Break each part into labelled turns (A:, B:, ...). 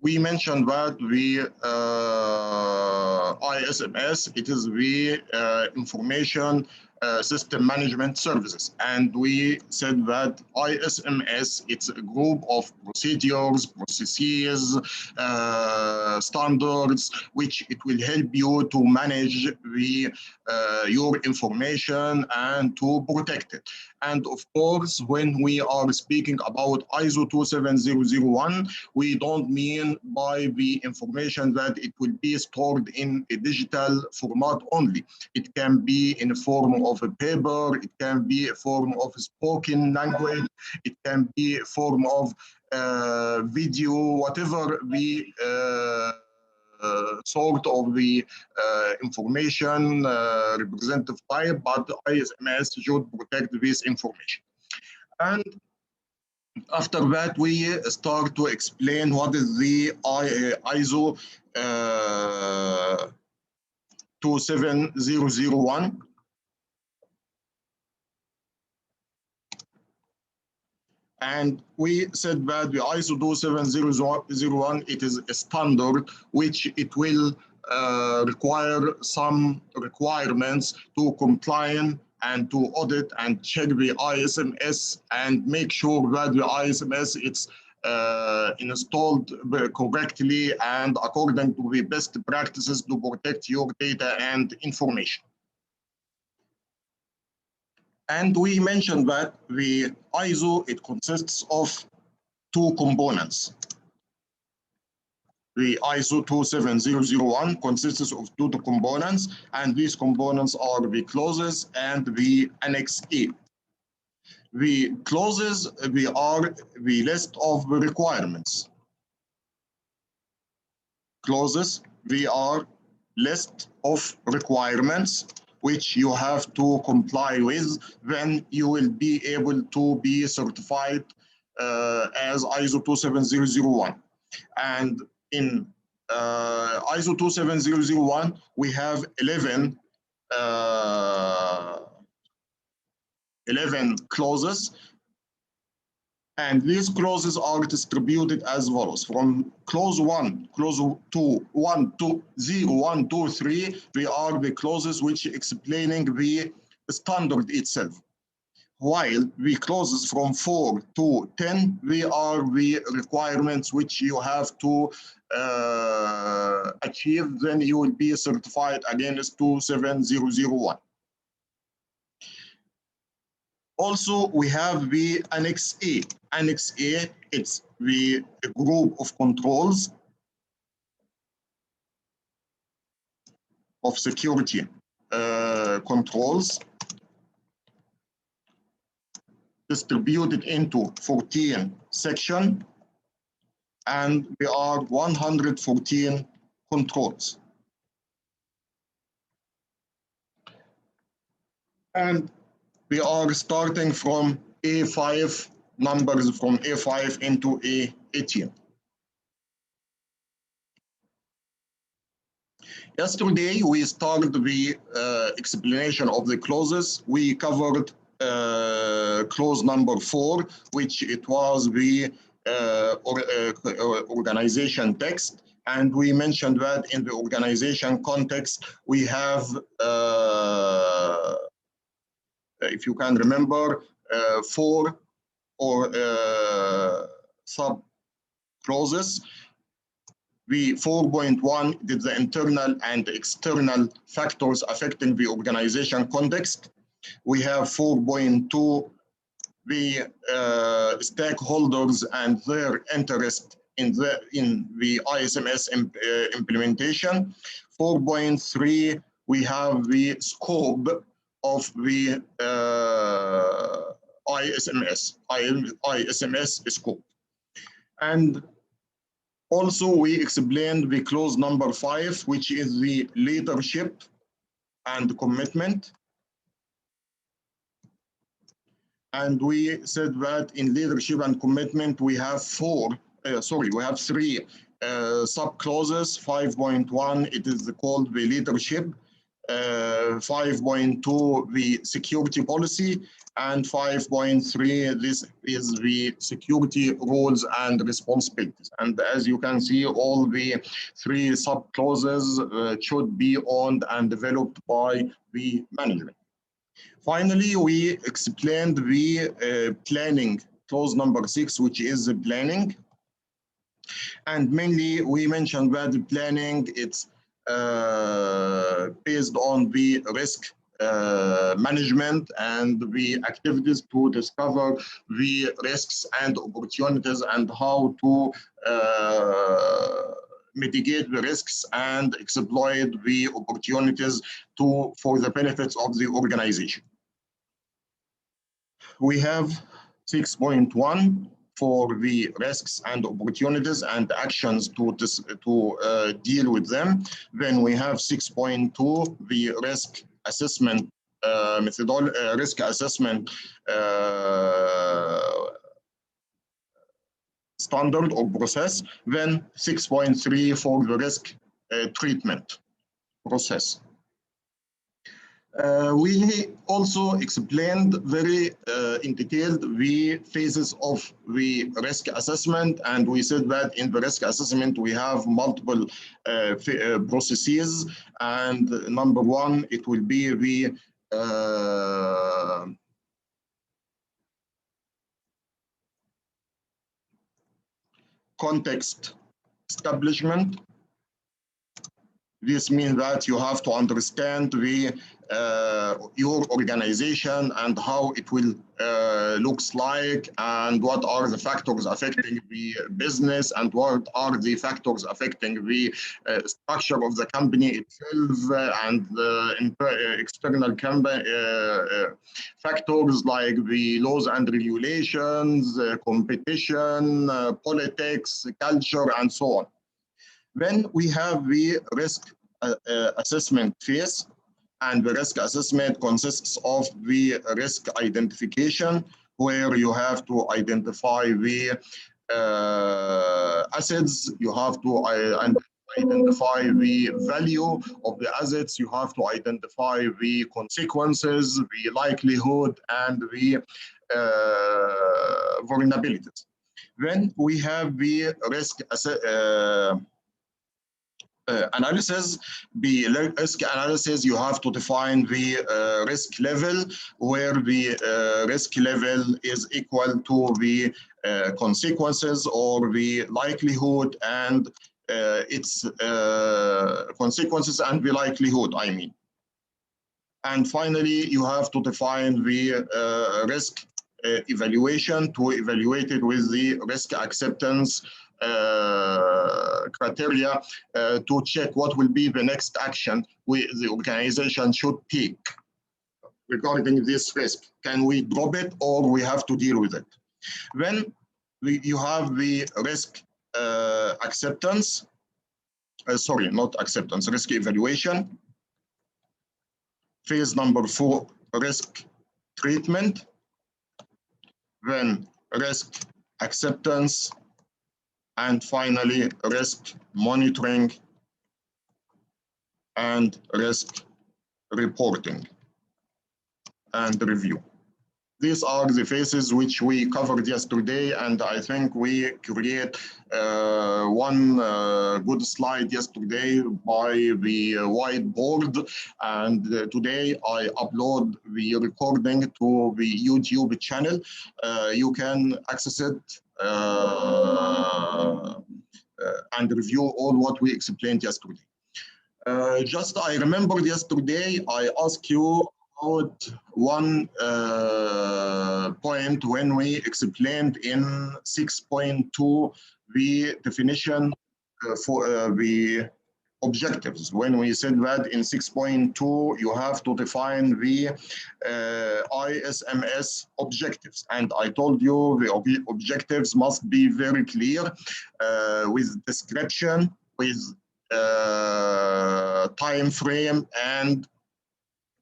A: we mentioned that the ISMS, it is the information system management services. And we said that ISMS, it's a group of procedures, processes, standards, which it will help you to manage the your information and to protect it. And of course, when we are speaking about ISO 27001, we don't mean by the information that it will be stored in a digital format only. It can be in a form of a paper, it can be a form of spoken language, it can be a form of video, whatever the sort of the information representative type, but the ISMS should protect this information. And after that, we start to explain what is the ISO 27001. And we said that the ISO 27001, it is a standard which it will require some requirements to comply and to audit and check the ISMS and make sure that the ISMS it's installed correctly and according to the best practices to protect your data and information. And we mentioned that the ISO, it consists of two components. The ISO 27001 consists of two components, and these components are the clauses and the Annex A. The clauses, they are the list of the requirements. Clauses, they are list of requirements which you have to comply with, then you will be able to be certified as ISO 27001. And in ISO 27001, we have 11 clauses. And these clauses are distributed as follows. From clause 1, clause 2, 1, 2, 0, 1, 2, 3, they are the clauses which explaining the standard itself. While the clauses from 4 to 10, they are the requirements which you have to achieve, then you will be certified against 27001. Also, we have the Annex A. Annex A, it's the group of controls of security controls distributed into 14 sections, and there are 114 controls. And we are starting from A5, numbers from A5 into A18. Yesterday, we started the explanation of the clauses. We covered clause number 4, which it was the organization text. And we mentioned that in the organization context, we have if you can remember, 4 or sub clauses. The 4.1 is the internal and external factors affecting the organization context. We have 4.2, the stakeholders and their interest in the ISMS implementation. 4.3, we have the scope of the ISMS scope. And also we explained the clause number 5, which is the leadership and commitment. And we said that in leadership and commitment, we have we have 3 sub-clauses. 5.1, it is called the leadership. 5.2, the security policy, And 5.3, this is the security roles and responsibilities. And as you can see, all the three sub-clauses should be owned and developed by the management. Finally, we explained the planning, clause number 6, which is the planning. And mainly, we mentioned that the planning, it's based on the risk management and the activities to discover the risks and opportunities and how to mitigate the risks and exploit the opportunities for the benefits of the organization. We have 6.1 for the risks and opportunities and actions to deal with them. Then we have 6.2, the risk assessment methodology, risk assessment standard or process. Then 6.3 for the risk treatment process. We also explained very in detail the phases of the risk assessment, and we said that in the risk assessment we have multiple processes, and number one, it will be the context establishment. This means that you have to understand your organization and how it will looks like, and what are the factors affecting the business, and what are the factors affecting the structure of the company itself, and external factors like the laws and regulations, competition, politics, culture, and so on. Then we have the risk assessment phase, and the risk assessment consists of the risk identification, where you have to identify the assets, you have to identify the value of the assets, you have to identify the consequences, the likelihood, and the vulnerabilities. Then we have the risk analysis. The risk analysis, you have to define the risk level, where the risk level is equal to the consequences or the likelihood and its consequences and the likelihood, I mean. And finally, you have to define the risk evaluation to evaluate it with the risk acceptance criteria to check what will be the next action the organization should take regarding this risk. Can we drop it, or we have to deal with it? Then you have the risk acceptance, sorry, not acceptance, risk evaluation. Phase number 4, risk treatment. Then risk acceptance, and finally risk monitoring and risk reporting and review. These are the phases which we covered yesterday, and I think we create one good slide yesterday by the whiteboard, and today I upload the recording to the YouTube channel. You can access it and review all what we explained yesterday. Just I remembered yesterday I asked you about one point when we explained in 6.2 the definition for the objectives. When we said that in 6.2 you have to define the ISMS objectives, and I told you the objectives must be very clear with description, with time frame, and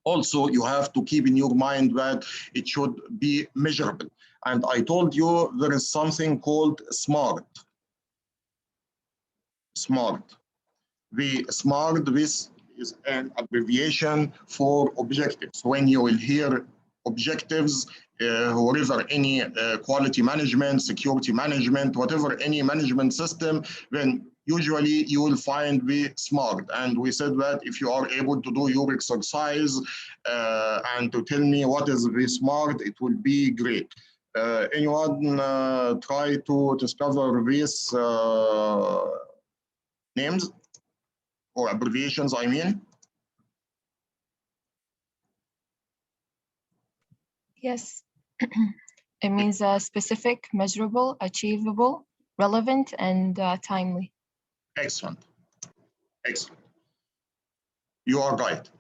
A: also you have to keep in your mind that it should be measurable. And I told you there is something called SMART. SMART. The SMART, this is an abbreviation for objectives. When you will hear objectives, whatever any quality management, security management, whatever any management system, then usually you will find the SMART. And we said that if you are able to do your exercise and to tell me what is the SMART, it will be great. Anyone try to discover these names or abbreviations, I mean?
B: Yes. It means specific, measurable, achievable, relevant, and timely.
A: Excellent. Excellent. You are right.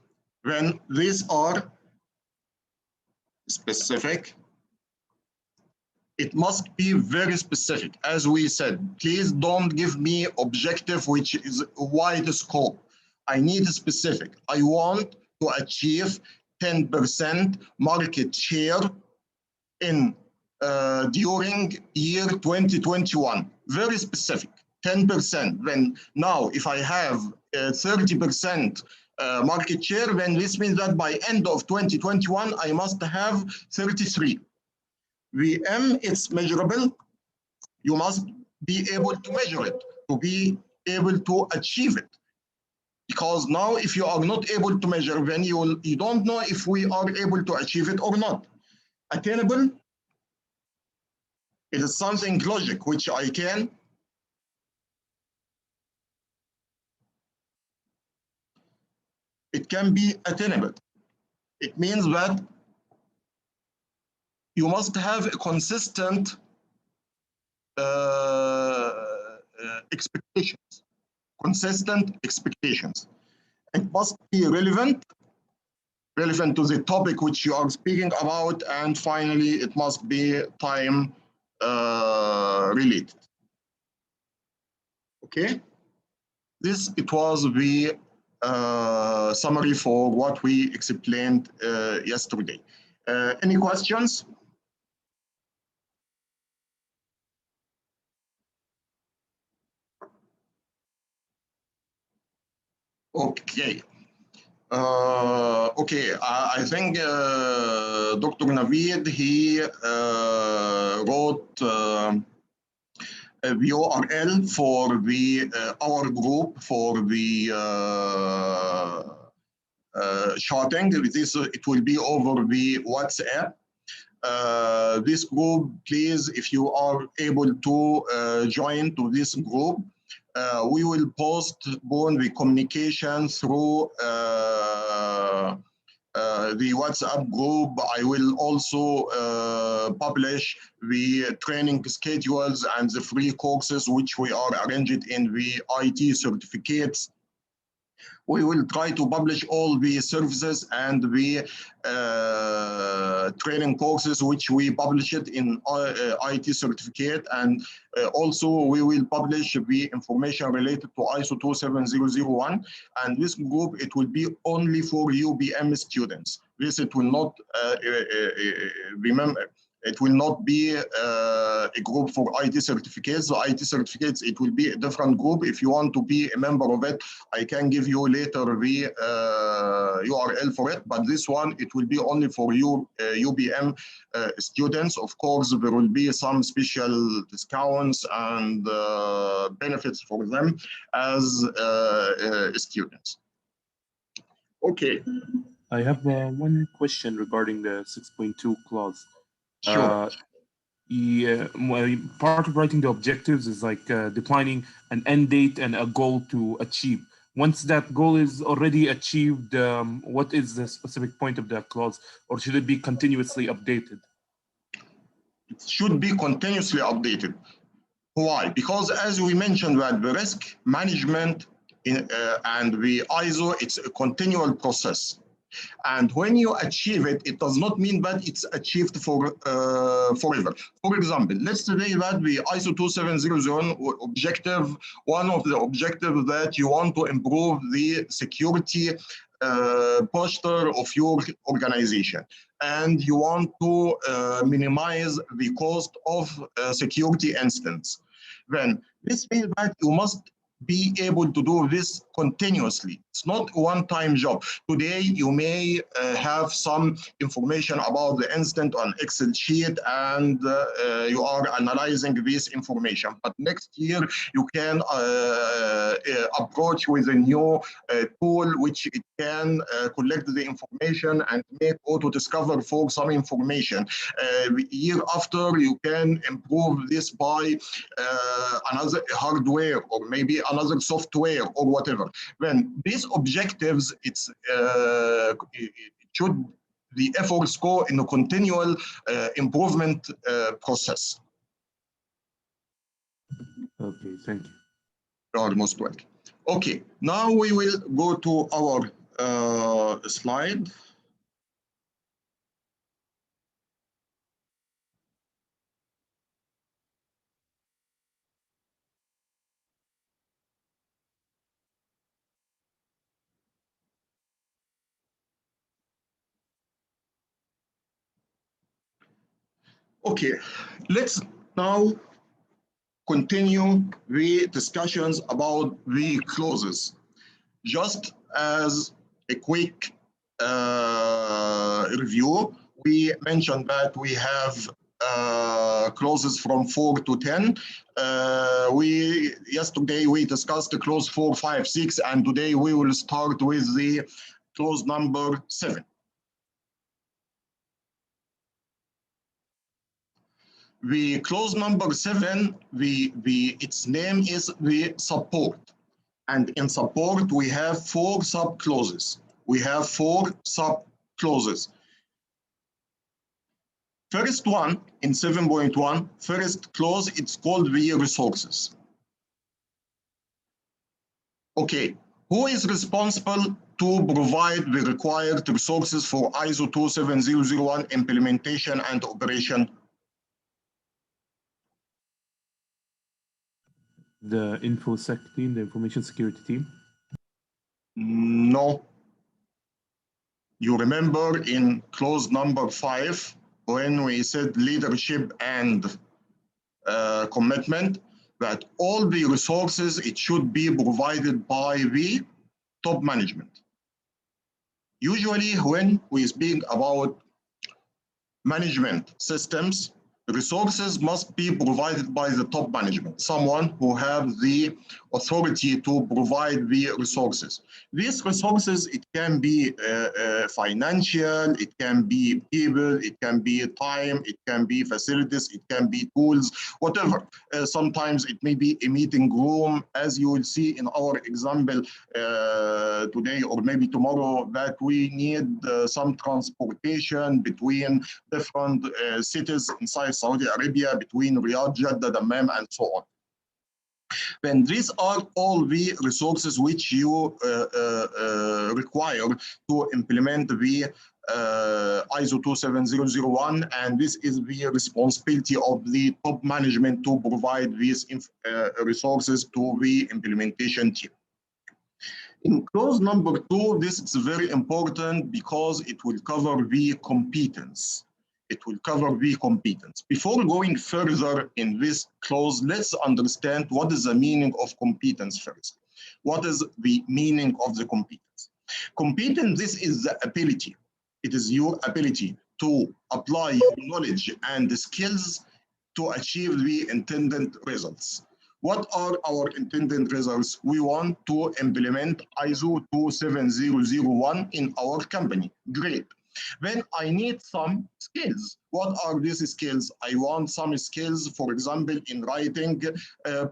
A: When these are specific, it must be very specific. As we said, please don't give me objective which is wide scope. I need specific. I want to achieve 10% market share in during year 2021. Very specific, 10%. Then now, if I have 30% market share, then this means that by end of 2021, I must have 33. VM is measurable. You must be able to measure it, to be able to achieve it. Because now, if you are not able to measure, then you don't know if we are able to achieve it or not. Attainable, it is something logic which I can it can be attainable. It means that you must have a consistent expectations, consistent expectations. It must be relevant to the topic which you are speaking about, and finally, it must be time related. Okay, it was the summary for what we explained yesterday. Any questions? Okay. Okay, I think Dr. Naveed, he wrote the URL for the our group for the shorting. It will be over the WhatsApp. This group, please, if you are able to join to this group, we will postpone the communication through the WhatsApp group. I will also publish the training schedules and the free courses which we are arranged in the IT certificates. We will try to publish all the services and the training courses which we publish it in IT certificate, and also we will publish the information related to ISO 27001. And this group, it will be only for UBM students. This it will not remember. It will not be a group for IT certificates. So IT certificates, it will be a different group. If you want to be a member of it, I can give you later the URL for it. But this one, it will be only for you UBM students. Of course, there will be some special discounts and benefits for them as students. Okay.
C: I have one question regarding the 6.2 clause.
A: Sure.
C: Part of writing the objectives is like defining an end date and a goal to achieve. Once that goal is already achieved, what is the specific point of that clause, or should it be continuously updated?
A: It should be continuously updated. Why? Because as we mentioned, that the risk management and the ISO, it's a continual process. And when you achieve it, it does not mean that it's achieved for forever. For example, let's say that the ISO 27001 objective, one of the objectives that you want to improve the security posture of your organization, and you want to minimize the cost of security incidents. Then this means that you must be able to do this continuously. It's not a one-time job. Today, you may have some information about the incident on Excel sheet, and you are analyzing this information. But next year, you can approach with a new tool which it can collect the information and make auto-discover for some information. Year after, you can improve this by another hardware or maybe another software or whatever. When these objectives, it should the efforts go in a continual improvement process.
C: Okay, thank you.
A: You are most welcome. Okay, now we will go to our slide. Okay, let's now continue the discussions about the clauses. Just as a quick review, we mentioned that we have clauses from 4 to 10. Yesterday we discussed the clause 4, 5, 6, and today we will start with the clause number 7. The clause number 7, its name is the support. And in support, we have 4 sub-clauses. We have 4 sub-clauses. First one, in 7.1, first clause, it's called the resources. Okay, who is responsible to provide the required resources for ISO 27001 implementation and operation?
C: The InfoSec team, the information security team?
A: No. You remember in clause number 5, when we said leadership and commitment, that all the resources, it should be provided by the top management. Usually when we speak about management systems, resources must be provided by the top management, someone who has the authority to provide the resources. These resources, it can be financial, it can be people, it can be time, it can be facilities, it can be tools, whatever. Sometimes it may be a meeting room, as you will see in our example today or maybe tomorrow, that we need some transportation between different cities inside Saudi Arabia, between Riyadh, Jeddah, Dammam, and so on. Then these are all the resources which you require to implement the ISO 27001, and this is the responsibility of the top management to provide these resources to the implementation team. In clause number 2, this is very important because it will cover the competence. It will cover the competence. Before going further in this clause, let's understand what is the meaning of competence first. What is the meaning of the competence? Competence, this is the ability. It is your ability to apply your knowledge and the skills to achieve the intended results. What are our intended results? We want to implement ISO 27001 in our company. Great. Then I need some skills. What are these skills? I want some skills, for example, in writing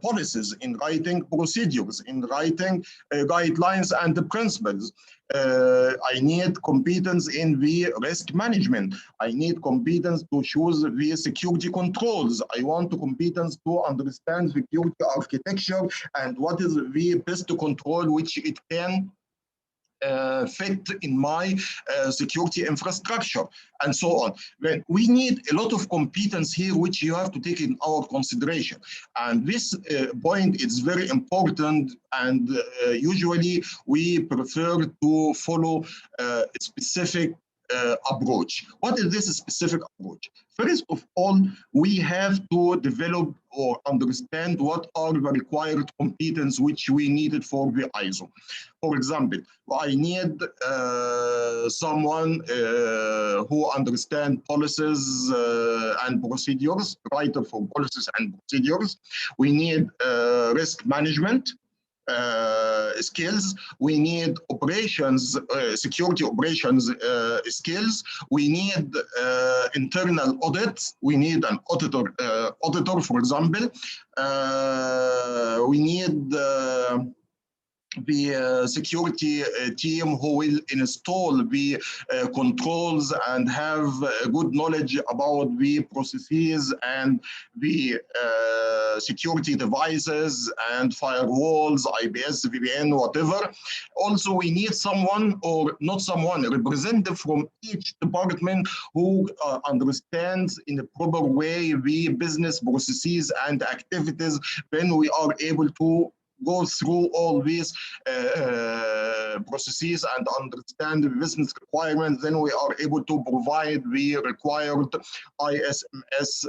A: policies, in writing procedures, in writing guidelines and principles. I need competence in the risk management. I need competence to choose the security controls. I want competence to understand security architecture and what is the best control which it can fit in my security infrastructure, and so on. Then we need a lot of competence here, which you have to take in our consideration. And this point is very important, and usually we prefer to follow a specific approach. What is this specific approach? First of all, we have to develop or understand what are the required competence which we needed for the ISO. For example, I need someone who understands policies and procedures, writer for policies and procedures. We need risk management skills. We need operations, security operations skills. We need internal audits. We need an auditor, for example. We need the security team who will install the controls and have good knowledge about the processes and the security devices and firewalls, IPS, VPN, whatever. Also, we need someone, or not someone, a representative from each department who understands in a proper way the business processes and activities. Then we are able to go through all these processes and understand the business requirements. Then we are able to provide the required ISMS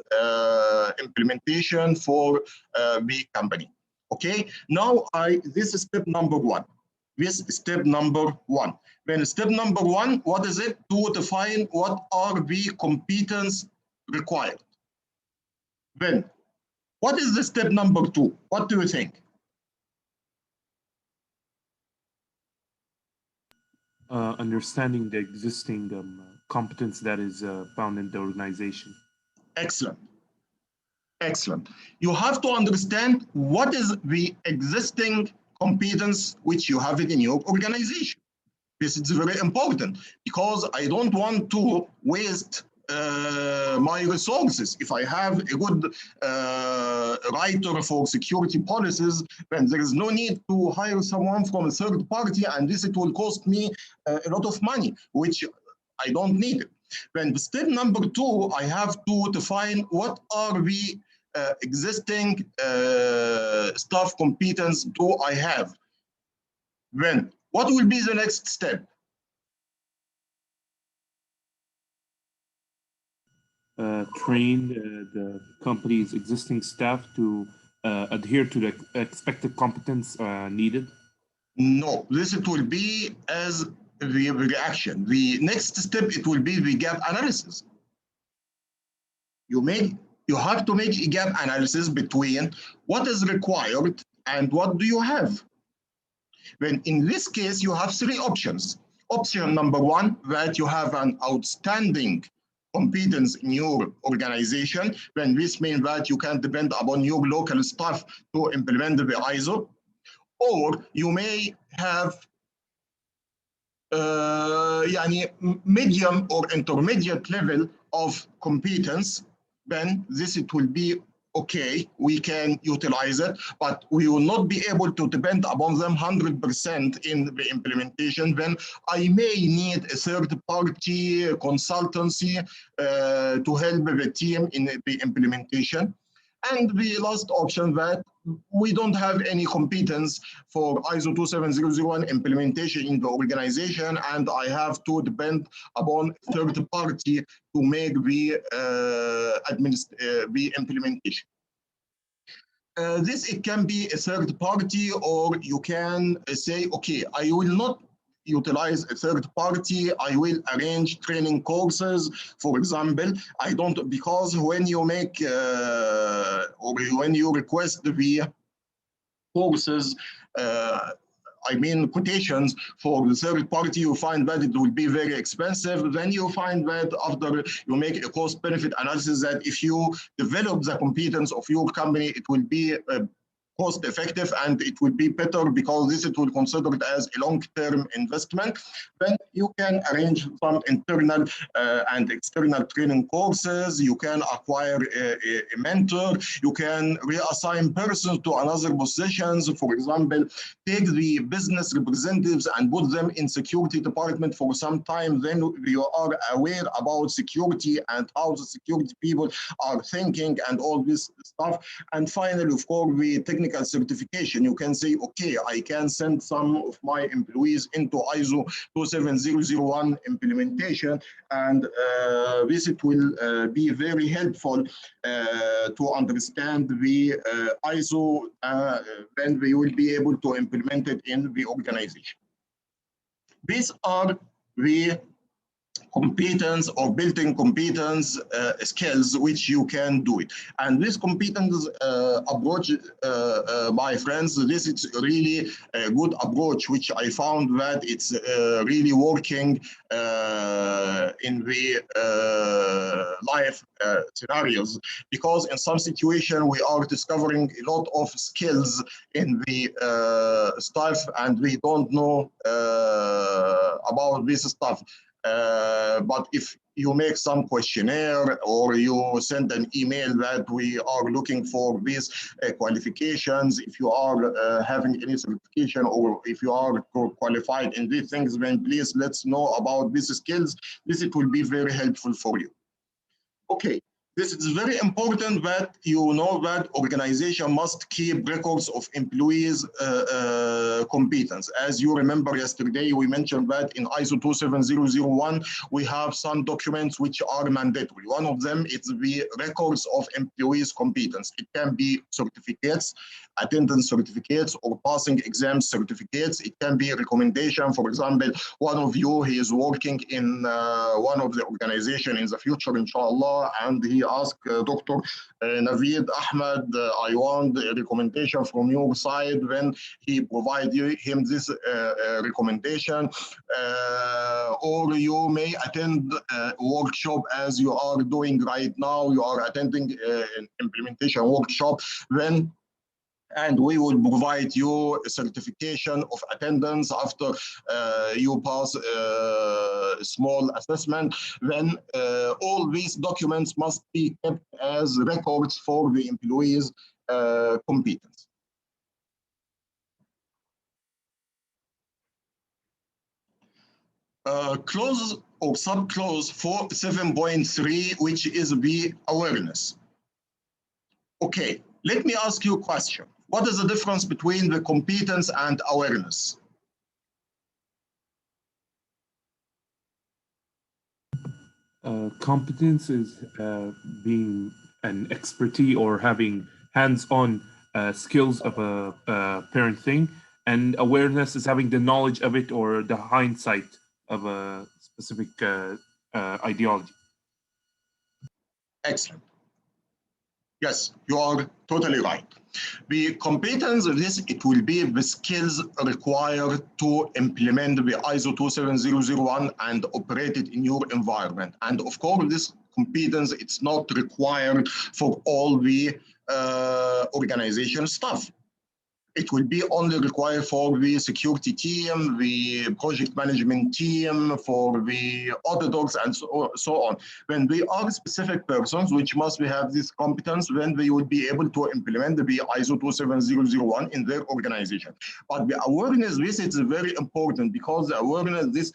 A: implementation for the company. Okay, now this is step number one. This is step number one. Then step number one, what is it? To define what are the competence required. Then, what is the step number two? What do you think?
C: Understanding the existing competence that is found in the organization.
A: Excellent. Excellent. You have to understand what is the existing competence which you have it in your organization. This is very important because I don't want to waste my resources. If I have a good writer for security policies, then there is no need to hire someone from a third party, and this it will cost me a lot of money, which I don't need it. Then step number two, I have to define what are the existing staff competence do I have. Then what will be the next step?
C: Train the company's existing staff to adhere to the expected competence needed?
A: No, this it will be as the reaction. The next step, it will be the gap analysis. You have to make a gap analysis between what is required and what do you have. Then in this case, you have three options. Option number one, that you have an outstanding competence in your organization, then this means that you can depend upon your local staff to implement the ISO, or you may have medium or intermediate level of competence. Then this it will be okay, we can utilize it, but we will not be able to depend upon them 100% in the implementation. Then I may need a third-party consultancy to help the team in the implementation. And the last option, that we don't have any competence for ISO 27001 implementation in the organization, and I have to depend upon third party to make the implementation. This, it can be a third party, or you can say, okay, I will not utilize a third party, I will arrange training courses, for example. I don't, because when you make or when you request the courses, I mean quotations for the third party, you find that it will be very expensive. Then you find that after you make a cost benefit analysis, that if you develop the competence of your company, it will be cost effective and it will be better, because this it will consider it as a long-term investment. Then you can arrange some internal and external training courses. You can acquire a mentor. You can reassign persons to another positions. For example, take the business representatives and put them in security department for some time. Then you are aware about security and how the security people are thinking and all this stuff. And finally, of course, the technical technical certification. You can say, okay, I can send some of my employees into ISO 27001 implementation, and this it will be very helpful to understand the ISO, then we will be able to implement it in the organization. These are the competence or building competence skills which you can do it. And this competence approach, my friends, this is really a good approach which I found that it's really working in the life scenarios, because in some situation we are discovering a lot of skills in the stuff and we don't know about this stuff. But if you make some questionnaire or you send an email that we are looking for these qualifications, if you are having any certification or if you are qualified in these things, then please let's know about these skills. This it will be very helpful for you. Okay. This is very important that you know that organization must keep records of employees' competence. As you remember yesterday, we mentioned that in ISO 27001, we have some documents which are mandatory. One of them is the records of employees' competence. It can be certificates, attendance certificates, or passing exam certificates. It can be a recommendation. For example, one of you, he is working in one of the organization in the future, inshallah, and he asked Dr. Naveed Ahmed, I want a recommendation from your side. When he provide him this recommendation, or you may attend a workshop as you are doing right now. You are attending an implementation workshop, and we will provide you a certification of attendance after you pass a small assessment. Then all these documents must be kept as records for the employees' competence. Clause or subclause 7.3, which is the awareness. Okay, let me ask you a question. What is the difference between the competence and awareness?
C: Competence is being an expertise or having hands-on skills of a parent thing, and awareness is having the knowledge of it or the hindsight of a specific ideology.
A: Excellent. Yes, you are totally right. The competence of this, it will be the skills required to implement the ISO 27001 and operate it in your environment. And of course, this competence, it's not required for all the organization staff. It will be only required for the security team, the project management team, for the auditors, and so on. When they are specific persons which must have this competence, then they will be able to implement the ISO 27001 in their organization. But the awareness, this is very important, because the awareness, this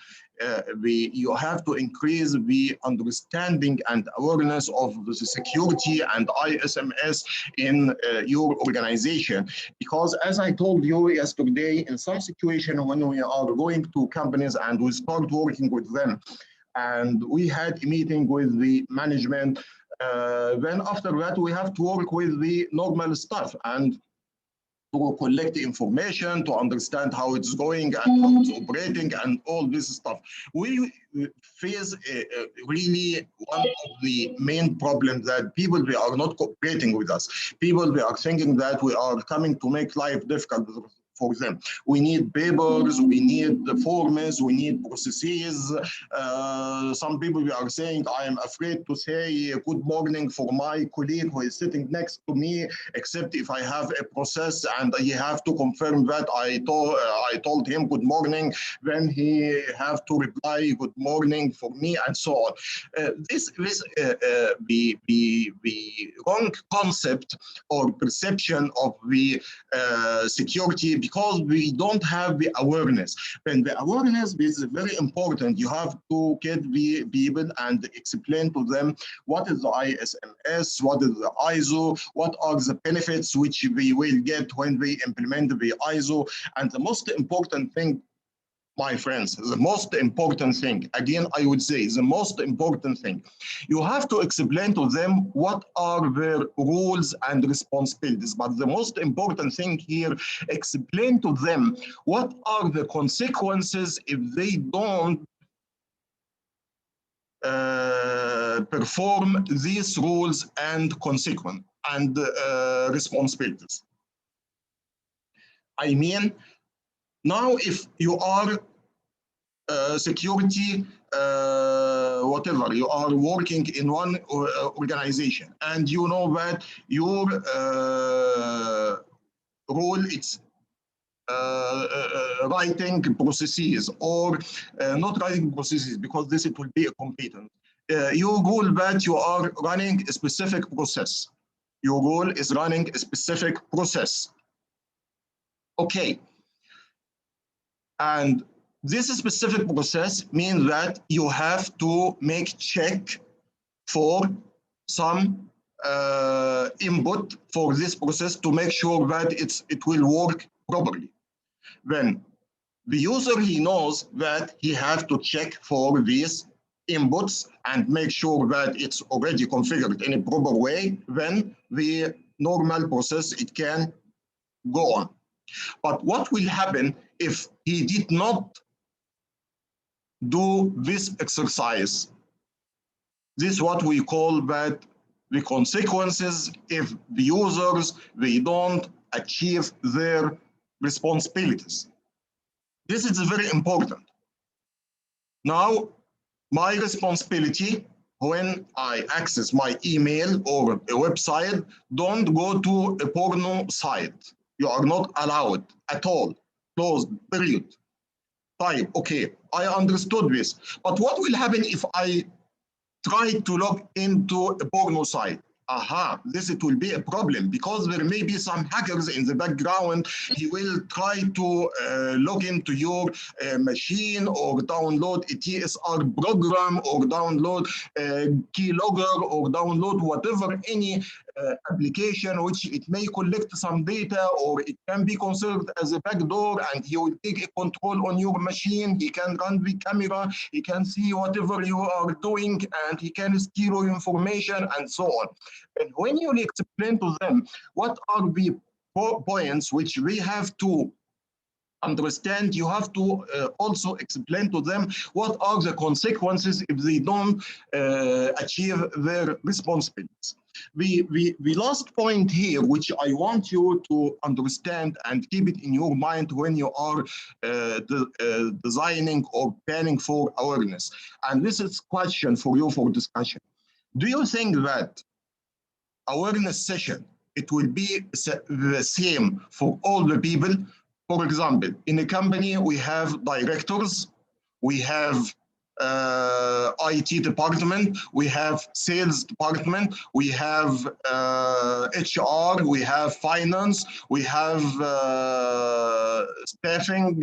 A: you have to increase the understanding and awareness of the security and ISMS in your organization. Because as I told you yesterday, in some situation when we are going to companies and we start working with them, and we had a meeting with the management, then after that we have to work with the normal staff and to collect the information, to understand how it's going and how it's operating and all this stuff. We face really one of the main problems, that people, they are not cooperating with us. People, they are thinking that we are coming to make life difficult for them. We need papers, we need the forms, we need processes. Some people are saying, I am afraid to say good morning for my colleague who is sitting next to me, except if I have a process and he have to confirm that I told him good morning, then he have to reply good morning for me, and so on. This the wrong concept or perception of the security because we don't have the awareness. And the awareness is very important. You have to get the people and explain to them what is the ISMS, what is the ISO, what are the benefits which we will get when we implement the ISO. And the most important thing, my friends, the most important thing, again, I would say the most important thing, you have to explain to them what are their roles and responsibilities. But the most important thing here, explain to them what are the consequences if they don't perform these rules and consequence and responsibilities. I mean, now, if you are security, whatever, you are working in one organization and you know that your role is writing processes or not writing processes, because this it will be a competence. Your goal that you are running a specific process. Your goal is running a specific process. Okay. And this specific process means that you have to make check for some input for this process to make sure that it will work properly. Then the user, he knows that he has to check for these inputs and make sure that it's already configured in a proper way. Then the normal process, it can go on. But what will happen if he did not do this exercise? This is what we call that the consequences if the users, they don't achieve their responsibilities. This is very important. Now, my responsibility when I access my email or a website, don't go to a porno site. You are not allowed at all. Closed, period. Type, okay, I understood this. But what will happen if I try to log into a porno site? Aha, this it will be a problem because there may be some hackers in the background. He will try to log into your machine or download a TSR program or download a keylogger or download whatever, any application which it may collect some data, or it can be considered as a backdoor, and he will take a control on your machine. He can run the camera, he can see whatever you are doing, and he can steal your information and so on. And when you explain to them what are the points which we have to understand, you have to also explain to them what are the consequences if they don't achieve their responsibilities. The last point here, which I want you to understand and keep it in your mind when you are designing or planning for awareness. And this is a question for you for discussion. Do you think that awareness session, it will be the same for all the people? For example, in a company, we have directors, we have IT department, we have sales department, we have HR, we have finance, we have staffing,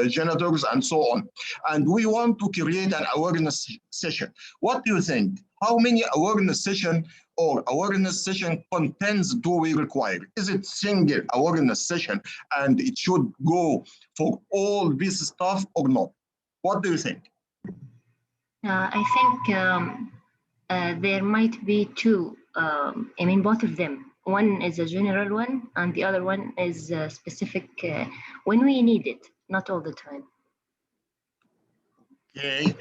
A: janitors, and so on. And we want to create an awareness session. What do you think? How many awareness session or awareness session contents do we require? Is it single awareness session and it should go for all this stuff or not? What do you think?
D: I think there might be two, both of them. One is a general one and the other one is specific when we need it, not all the time.
A: Okay,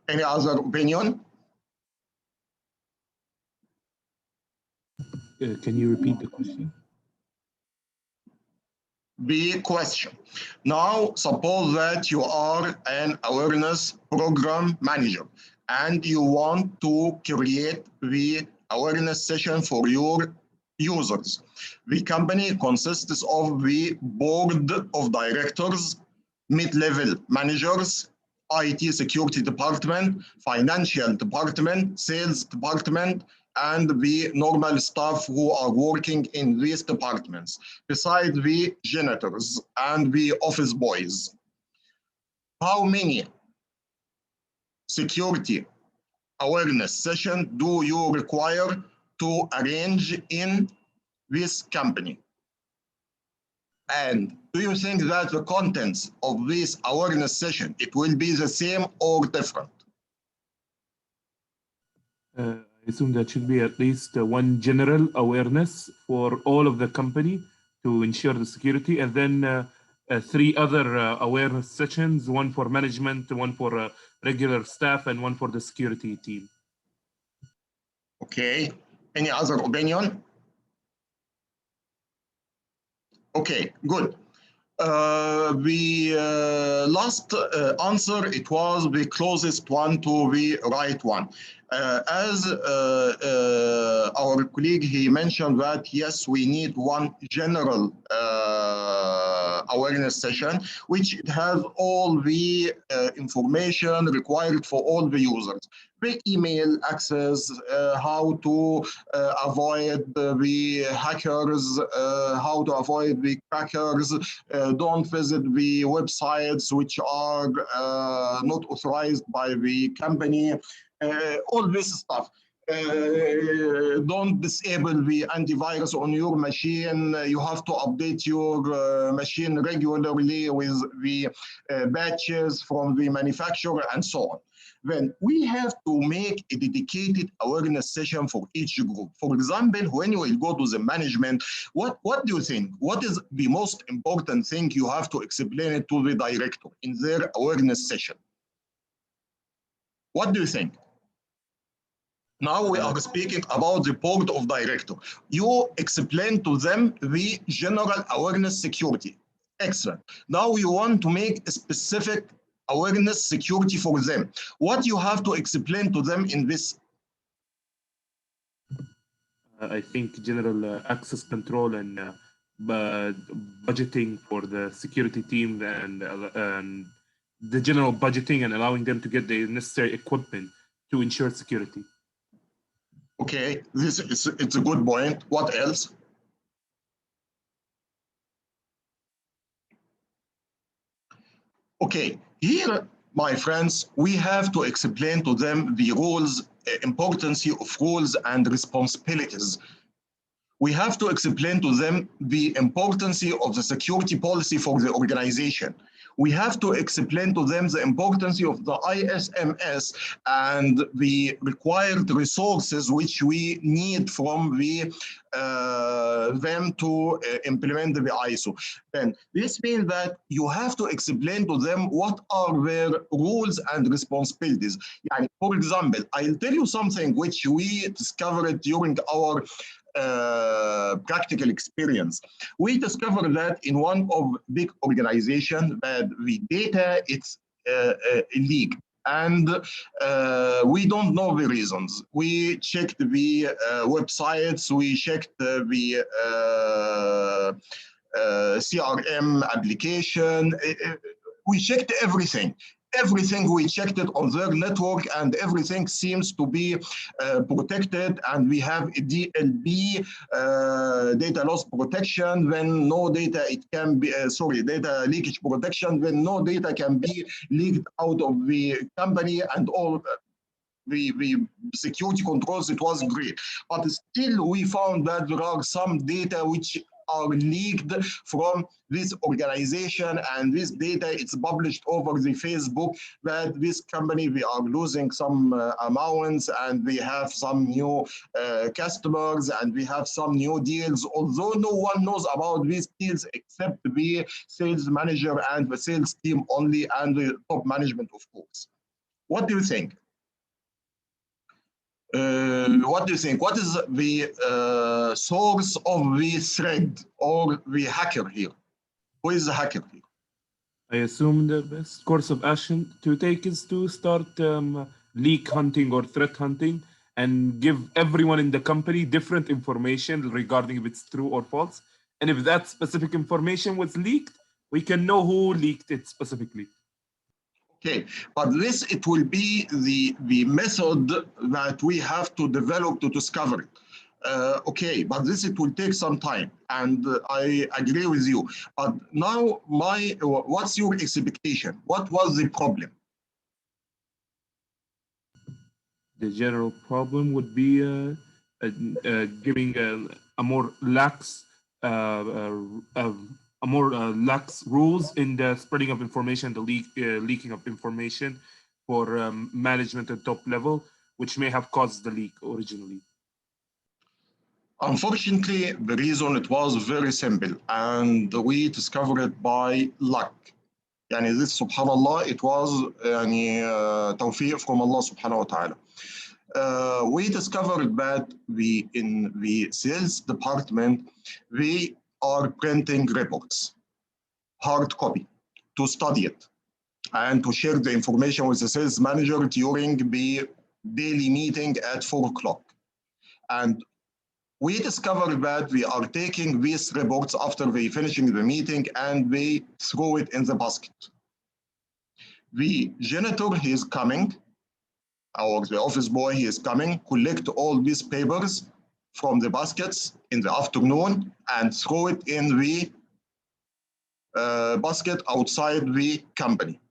A: any other opinion?
C: Can you repeat the question?
A: The question. Now, suppose that you are an awareness program manager and you want to create the awareness session for your users. The company consists of the board of directors, mid-level managers, IT security department, financial department, sales department, and the normal staff who are working in these departments, besides the janitors and the office boys. How many security awareness sessions do you require to arrange in this company? And do you think that the contents of this awareness session, it will be the same or different?
C: I assume that should be at least one general awareness for all of the company to ensure the security, and then 3 other awareness sessions, one for management, one for regular staff, and one for the security team.
A: Okay, any other opinion? Okay, good. The last answer, it was the closest one to the right one. As our colleague, he mentioned that, yes, we need one general awareness session, which it has all the information required for all the users. The email access, how to avoid the hackers, how to avoid the crackers, don't visit the websites which are not authorized by the company, all this stuff. Don't disable the antivirus on your machine. You have to update your machine regularly with the batches from the manufacturer and so on. Then we have to make a dedicated awareness session for each group. For example, when you will go to the management, what do you think? What is the most important thing you have to explain it to the director in their awareness session? What do you think? Now we are speaking about the board of directors. You explain to them the general awareness security. Excellent. Now you want to make a specific awareness security for them. What you have to explain to them in this?
C: I think general access control and budgeting for the security team and the general budgeting and allowing them to get the necessary equipment to ensure security.
A: Okay, it's a good point. What else? Okay, here, my friends, we have to explain to them the rules, importance of rules and responsibilities. We have to explain to them the importance of the security policy for the organization. We have to explain to them the importance of the ISMS and the required resources which we need from them to implement the ISO. Then this means that you have to explain to them what are their rules and responsibilities. For example, I'll tell you something which we discovered during our practical experience. We discovered that in one of big organizations that the data is leaked, and we don't know the reasons. We checked the websites, we checked the CRM application, we checked everything. Everything we checked it on their network, and everything seems to be protected, and we have a DLP, data loss protection. When no data, it can be data leakage protection. When no data can be leaked out of the company, and all the security controls, it was great. But still, we found that there are some data which are leaked from this organization, and this data is published over the Facebook that this company, we are losing some amounts, and we have some new customers, and we have some new deals, although no one knows about these deals except the sales manager and the sales team only, and the top management, of course. What do you think? What do you think? What is the source of the threat or the hacker here? Who is the hacker here?
C: I assume the best course of action to take is to start leak hunting or threat hunting and give everyone in the company different information regarding if it's true or false. And if that specific information was leaked, we can know who leaked it specifically.
A: Okay, but this, it will be the method that we have to develop to discover it. Okay, but this, it will take some time, and I agree with you. But now, what's your expectation? What was the problem?
C: The general problem would be giving a more lax, a more lax rules in the spreading of information, the leaking of information for management at top level, which may have caused the leak originally.
A: Unfortunately, the reason, it was very simple, and we discovered it by luck. يعني this, subhanallah, it was يعني توفيق from Allah subhanahu wa ta'ala. We discovered that in the sales department, we are printing reports, hard copy, to study it and to share the information with the sales manager during the daily meeting at 4 o'clock. And we discovered that we are taking these reports after we finishing the meeting, and we throw it in the basket. The janitor, he is coming, or the office boy, he is coming, collect all these papers from the baskets in the afternoon and throw it in the basket outside the company.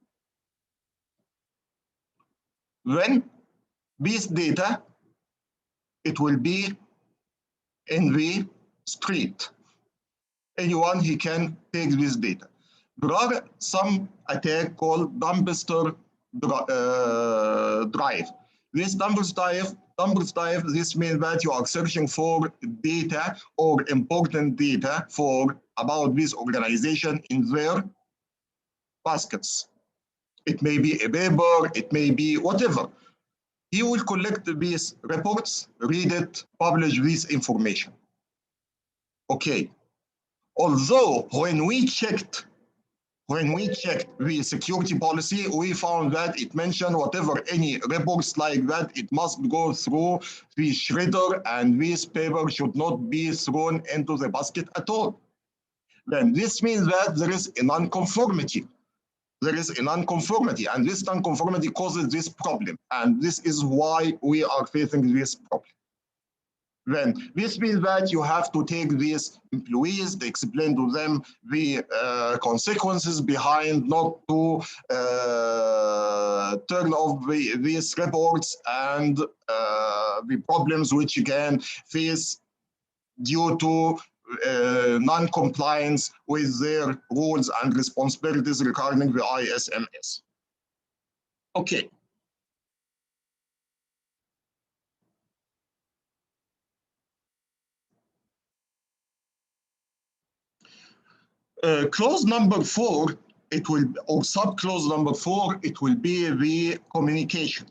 A: Then this data, it will be in the street. Anyone, he can take this data. There are some attack called dumpster drive. This dumpster drive, this means that you are searching for data or important data about this organization in their baskets. It may be a paper, it may be whatever. He will collect these reports, read it, publish this information. Okay. Although when we checked the security policy, we found that it mentioned whatever any reports like that, it must go through the shredder, and this paper should not be thrown into the basket at all. Then this means that there is a non-conformity. There is a non-conformity, and this non-conformity causes this problem, and this is why we are facing this problem. Then this means that you have to take these employees, explain to them the consequences behind not to turn off these reports, and the problems which you can face due to non-compliance with their rules and responsibilities regarding the ISMS. Okay. Clause number 4, it will, or sub-clause number 4, it will be the communication.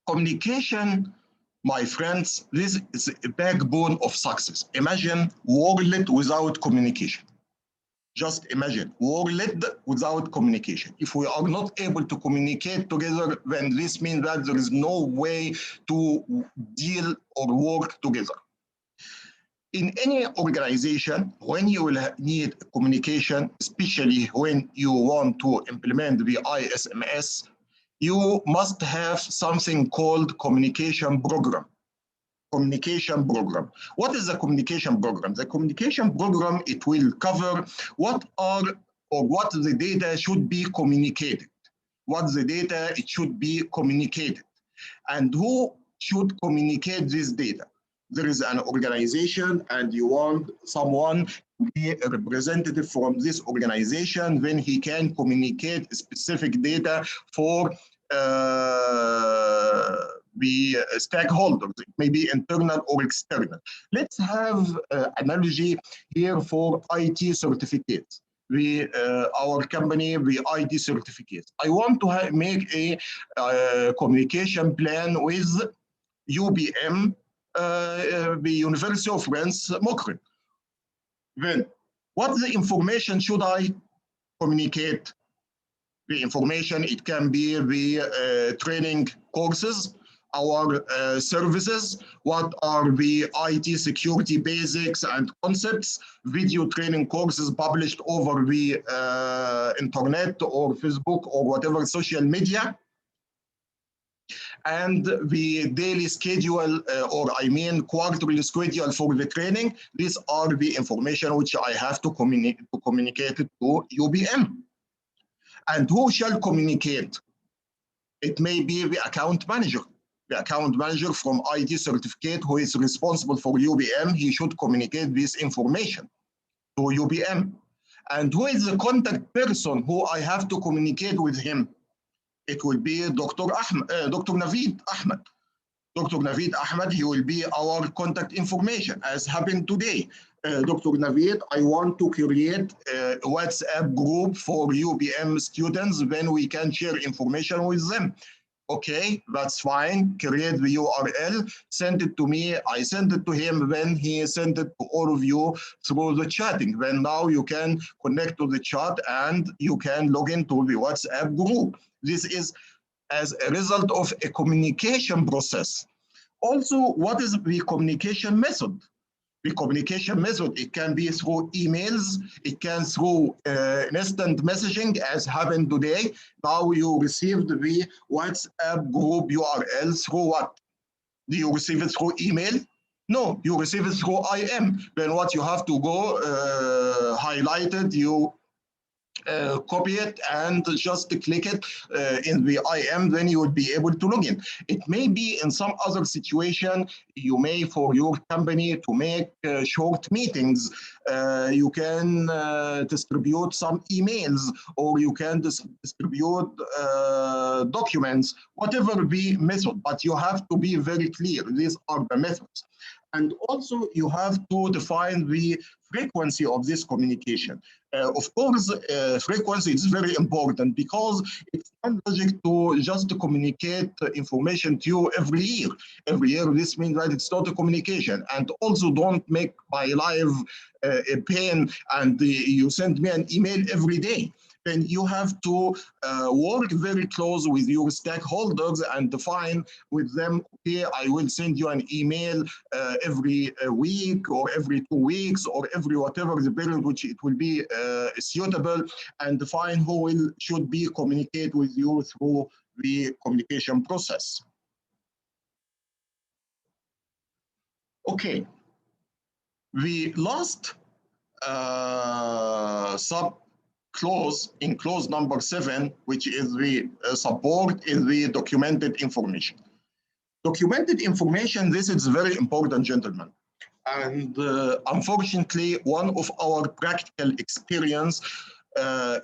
A: Communication, my friends, this is a backbone of success. Imagine world without communication. Just imagine world without communication. If we are not able to communicate together, then this means that there is no way to deal or work together. In any organization, when you will need communication, especially when you want to implement the ISMS, you must have something called communication program. Communication program. What is the communication program? The communication program, it will cover what the data should be communicated. What the data, it should be communicated. And who should communicate this data? There is an organization, and you want someone to be a representative from this organization, then he can communicate specific data for the stakeholders. It may be internal or external. Let's have an analogy here for IT certificates. Our company, the IT certificates. I want to make a communication plan with UBM, the University of France, Mokrin. Then, what the information should I communicate? The information, it can be the training courses our services, what are the IT security basics and concepts, video training courses published over the internet or Facebook or whatever social media, and the daily schedule, or I mean quarterly schedule for the training. These are the information which I have to communicate it to UBM. And who shall communicate? It may be the account manager. The account manager from IT certificate who is responsible for UBM, he should communicate this information to UBM. And who is the contact person who I have to communicate with him? It will be Dr. Naveed Ahmed. Dr. Naveed Ahmed, he will be our contact information, as happened today. Dr. Naveed, I want to create a WhatsApp group for UBM students, then we can share information with them. Okay, that's fine. Create the URL, send it to me. I send it to him, then he sent it to all of you through the chatting. Then now you can connect to the chat and you can log into the WhatsApp group. This is as a result of a communication process. Also, what is the communication method? The communication method, it can be through emails, it can through instant messaging, as happened today. Now you received the WhatsApp group URL through what? Do you receive it through email? No, you receive it through IM. Then what you have to go highlight it, you copy it and just click it in the IM, then you will be able to log in. It may be in some other situation, you may, for your company to make short meetings, you can distribute some emails, or you can distribute documents, whatever the method, but you have to be very clear. These are the methods. And also you have to define the frequency of this communication. Of course, frequency is very important because it's not logic to just communicate information to you every year. Every year, this means that it's not a communication. And also don't make my life a pain and you send me an email every day. Then you have to work very close with your stakeholders and define with them, okay, I will send you an email every week or every 2 weeks or every whatever the period which it will be suitable, and define who should be communicate with you through the communication process. Okay, the last clause in clause number 7, which is the support, is the documented information. Documented information, this is very important, gentlemen. And unfortunately, one of our practical experience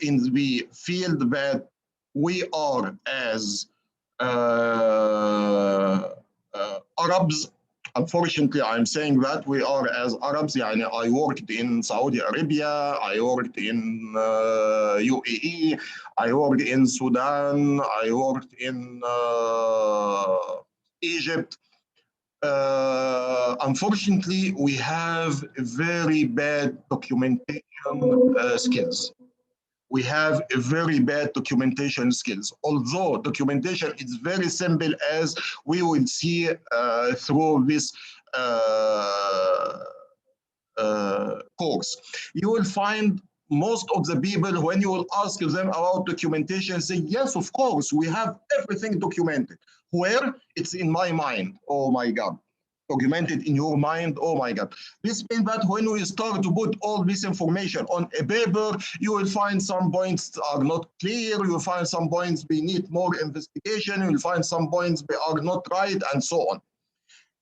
A: in the field that we are as Arabs, unfortunately, I'm saying that we are as Arabs. Yani I worked in Saudi Arabia, I worked in UAE, I worked in Sudan, I worked in Egypt. Unfortunately, we have very bad documentation skills. We have a very bad documentation skills. Although documentation is very simple, as we will see through this course. You will find most of the people, when you will ask them about documentation, say, yes, of course, we have everything documented. Where? It's in my mind. Oh my God. Documented in your mind. Oh my God. This means that when we start to put all this information on a paper, you will find some points are not clear. You will find some points we need more investigation. You will find some points they are not right, and so on.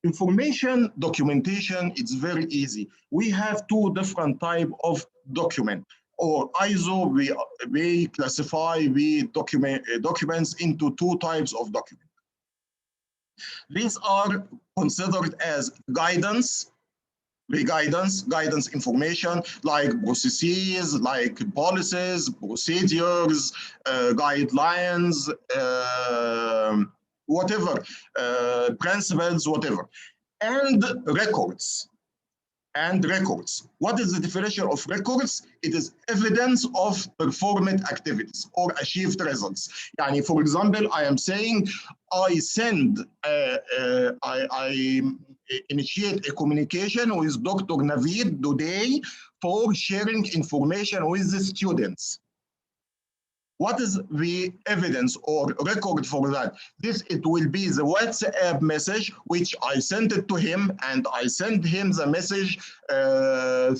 A: Information documentation, it's very easy. We have 2 different types of document, or ISO, we classify the documents into 2 types of documents. These are considered as guidance, guidance information, like processes, like policies, procedures, guidelines, whatever, principles, whatever, and records. and records. What is the definition of records? It is evidence of performed activities or achieved results. Yani, for example, I am saying I initiate a communication with Dr. Naveed today for sharing information with the students. What is the evidence or record for that? It will be the WhatsApp message, which I sent it to him, and I sent him the message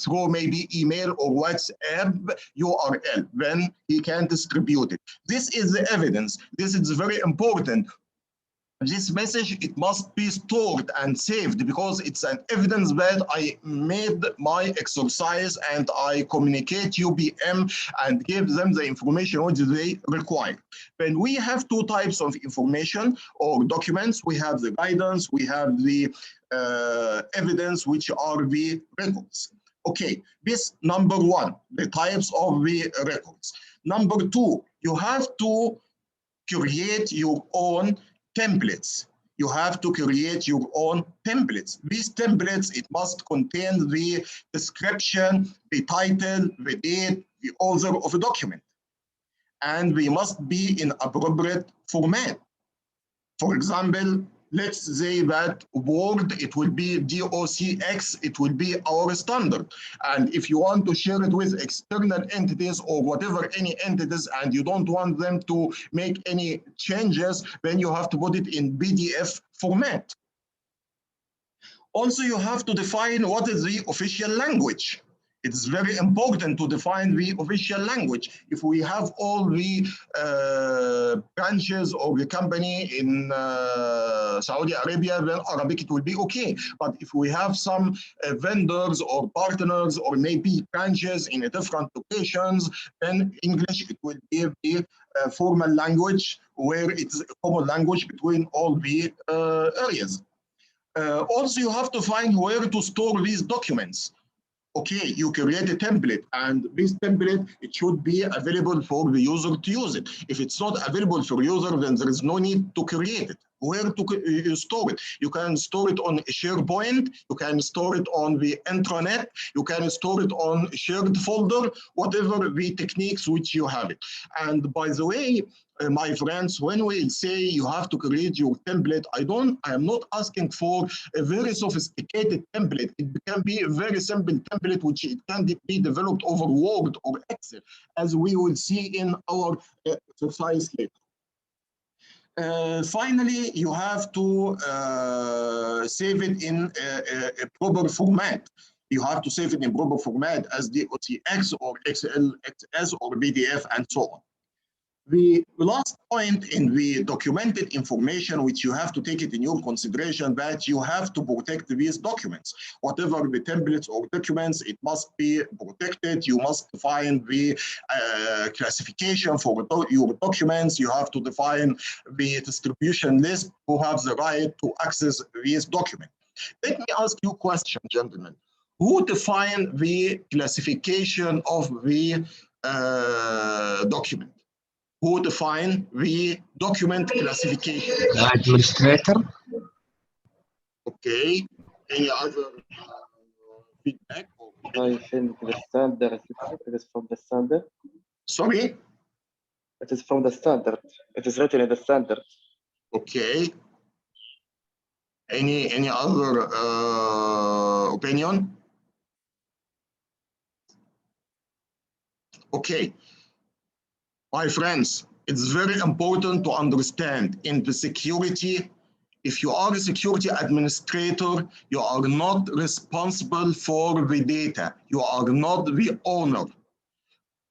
A: through maybe email or WhatsApp URL. Then he can distribute it. This is the evidence. This is very important. This message, it must be stored and saved because it's an evidence that I made my exercise and I communicate UBM and give them the information which they require. When we have two types of information or documents, we have the guidance, we have the evidence, which are the records. Okay, this number one, the types of the records. Number two, you have to create your own templates. You have to create your own templates. These templates, it must contain the description, the title, the date, the author of a document. And they must be in appropriate format. For example, let's say that Word, it will be DOCX, it will be our standard. And if you want to share it with external entities or whatever, any entities, and you don't want them to make any changes, then you have to put it in PDF format. Also, you have to define what is the official language. It's very important to define the official language. If we have all the branches of the company in Saudi Arabia, then Arabic, it will be okay. But if we have some vendors or partners or maybe branches in different locations, then English, it will be the formal language where it's a common language between all the areas. Also, you have to find where to store these documents. Okay, you create a template, and this template, it should be available for the user to use it. If it's not available for user, then there is no need to create it. Where to store it? You can store it on SharePoint, you can store it on the intranet, you can store it on shared folder, whatever the techniques which you have it. And by the way, my friends, when we say you have to create your template, I am not asking for a very sophisticated template. It can be a very simple template which it can be developed over Word or Excel, as we will see in our exercise later. Finally, you have to save it in a proper format. You have to save it in proper format as DOCX or XLSS or PDF and so on. The last point in the documented information, which you have to take it in your consideration, that you have to protect these documents. Whatever the templates or documents, it must be protected. You must define the classification for your documents. You have to define the distribution list who have the right to access these documents. Let me ask you a question, gentlemen. Who define the classification of the document? Who define the document classification?
E: The administrator.
A: Okay. Any other feedback?
F: I think the standard, it is from the standard.
A: Sorry?
F: It is from the standard. It is written in the standard.
A: Okay. Any other opinion? Okay. My friends, it's very important to understand in the security, if you are a security administrator, you are not responsible for the data. You are not the owner.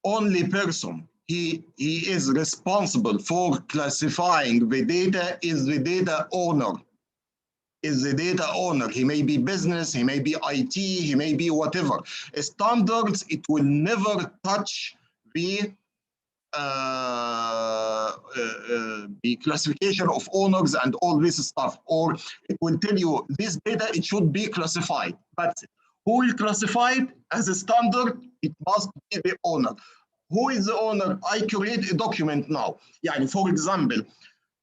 A: Only person he is responsible for classifying the data is the data owner. Is the data owner. He may be business, he may be IT, he may be whatever. Standards, it will never touch the classification of owners and all this stuff, or it will tell you this data, it should be classified. But who will classify it as a standard? It must be the owner. Who is the owner? I create a document now. Yeah, for example,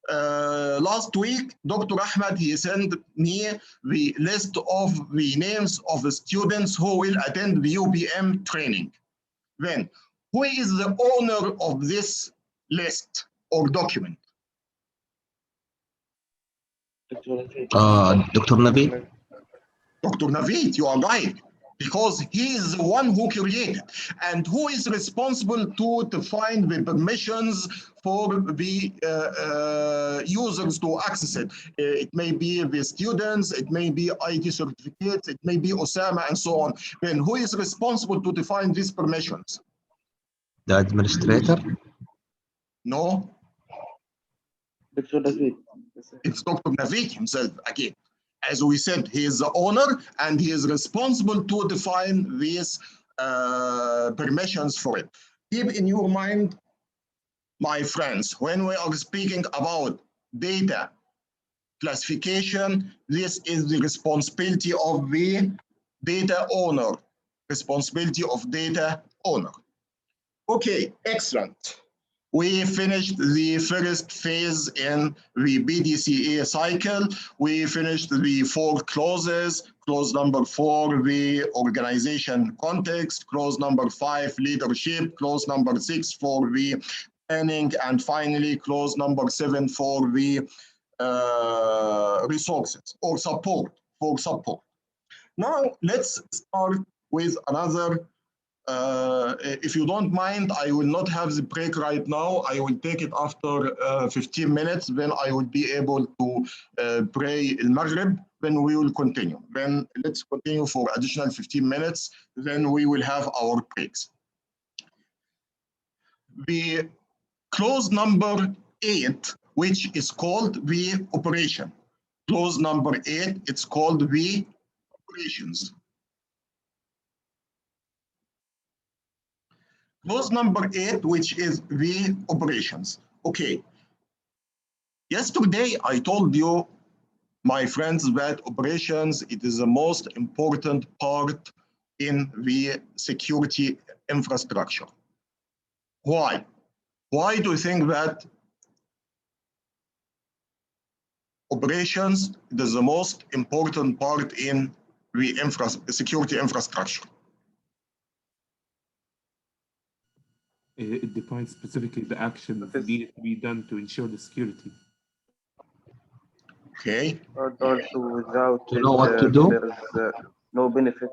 A: last week, Dr. Ahmed, he sent me the list of the names of the students who will attend the UBM training. Then, who is the owner of this list or document?
E: Dr. Naveed.
A: Dr. Naveed, you are right, because he is the one who created. And who is responsible to define the permissions for the users to access it? It may be the students, it may be ID certificates, it may be Osama, and so on. Then who is responsible to define these permissions?
E: The administrator.
A: No,
F: Dr. Naveed.
A: it's Dr. Naveed himself again. As we said, he is the owner and he is responsible to define these permissions for it. Keep in your mind, my friends, when we are speaking about data classification, this is the responsibility of the data owner. Responsibility of data owner. Okay, excellent. We finished the first phase in the BDCA cycle. We finished the 4 clauses. Clause number 4, the organization context. Clause number 5, leadership. Clause number 6 for the planning. And finally, clause number 7 for the resources or support, for support. Now, let's start with another. If you don't mind, I will not have the break right now. I will take it after 15 minutes. Then I will be able to pray al-Maghrib. Then we will continue. Then let's continue for additional 15 minutes. Then we will have our breaks. The clause number 8, which is called the operation. Clause number 8, it's called the operations. Clause number 8, which is the operations. Okay. Yesterday, I told you, my friends, that operations, it is the most important part in the security infrastructure. Why? Why do you think that operations is the most important part in the security infrastructure?
C: It defines specifically the action that needed to be done to ensure the security.
A: Okay.
F: Also, without
E: To know what to do?
F: there is no benefit,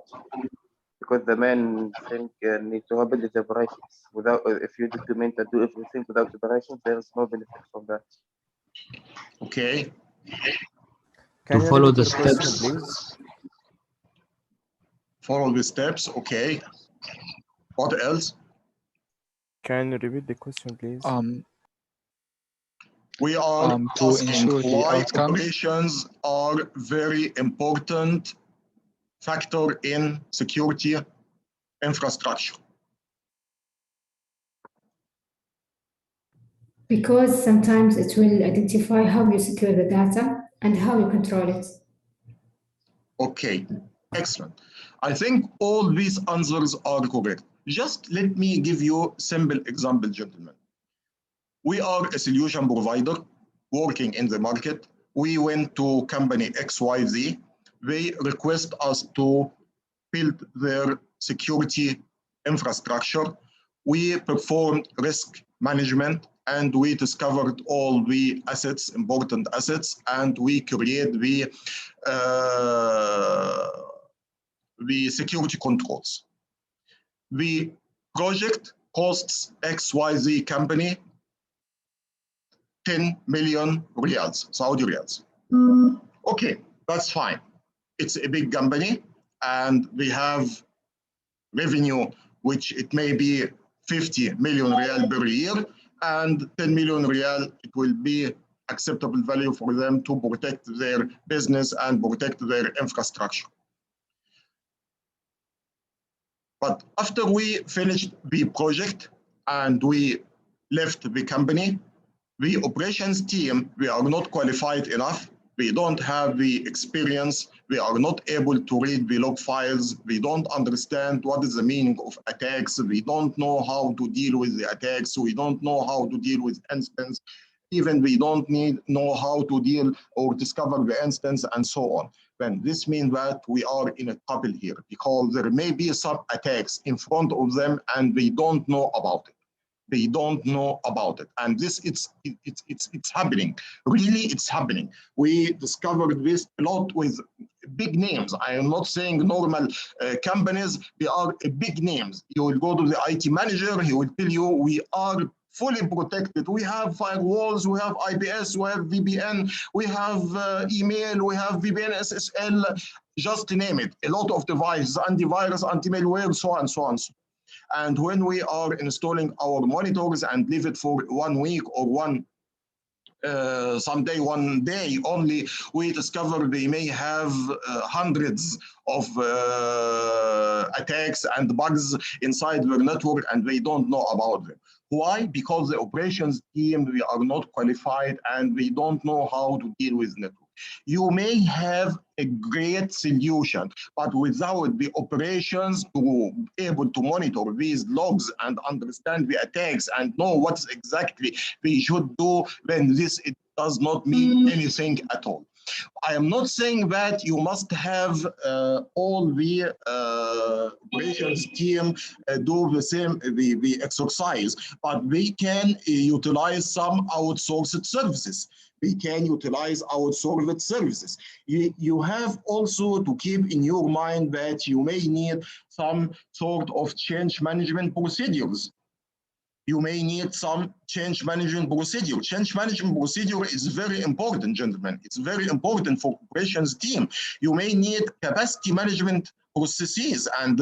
F: because the main thing needs to happen is operations. Without, if you document and do everything without operations, there is no benefit from that.
A: Okay.
E: To follow the steps.
G: Please.
A: Follow the steps. Okay. What else?
G: Can you repeat the question, please?
A: We are
H: to
A: asking
H: ensure the
A: why
H: outcomes.
A: operations are very important factor in security infrastructure.
I: Because sometimes it will identify how you secure the data and how you control it.
A: Okay, excellent. I think all these answers are correct. Just let me give you a simple example, gentlemen. We are a solution provider working in the market. We went to company XYZ. They request us to build their security infrastructure. We performed risk management and we discovered all the assets, important assets, and we create the security controls. The project costs XYZ company 10 million riyals, Saudi riyals. Okay, that's fine. It's a big company and we have revenue, which it may be 50 million riyal per year, and 10 million riyal, it will be acceptable value for them to protect their business and protect their infrastructure. But after we finished the project and we left the company, the operations team, we are not qualified enough. We don't have the experience. We are not able to read the log files. We don't understand what is the meaning of attacks. We don't know how to deal with the attacks. We don't know how to deal with incidents. even we don't know how to deal or discover the instance and so on. Then this means that we are in a trouble here, because there may be some attacks in front of them and they don't know about it. They don't know about it, and this it's happening. Really, it's happening. We discovered this a lot with big names. I am not saying normal companies. They are big names. You will go to the IT manager. He will tell you we are fully protected. We have firewalls. We have IPS. We have VPN. We have email. We have VPN SSL. Just to name it. A lot of devices, antivirus, anti-malware, so on, so on. And when we are installing our monitors and leave it for 1 week or someday 1 day only, we discover they may have hundreds of attacks and bugs inside their network, and they don't know about them. Why? Because the operations team, we are not qualified and we don't know how to deal with network. You may have a great solution, but without the operations to be able to monitor these logs and understand the attacks and know what exactly we should do, then it does not mean anything at all. I am not saying that you must have all the operations team do the same the exercise, but they can utilize some outsourced services. We can utilize outsourced services. You have also to keep in your mind that you may need some sort of change management procedures. You may need some change management procedure. Change management procedure is very important, gentlemen. It's very important for operations team. You may need capacity management processes and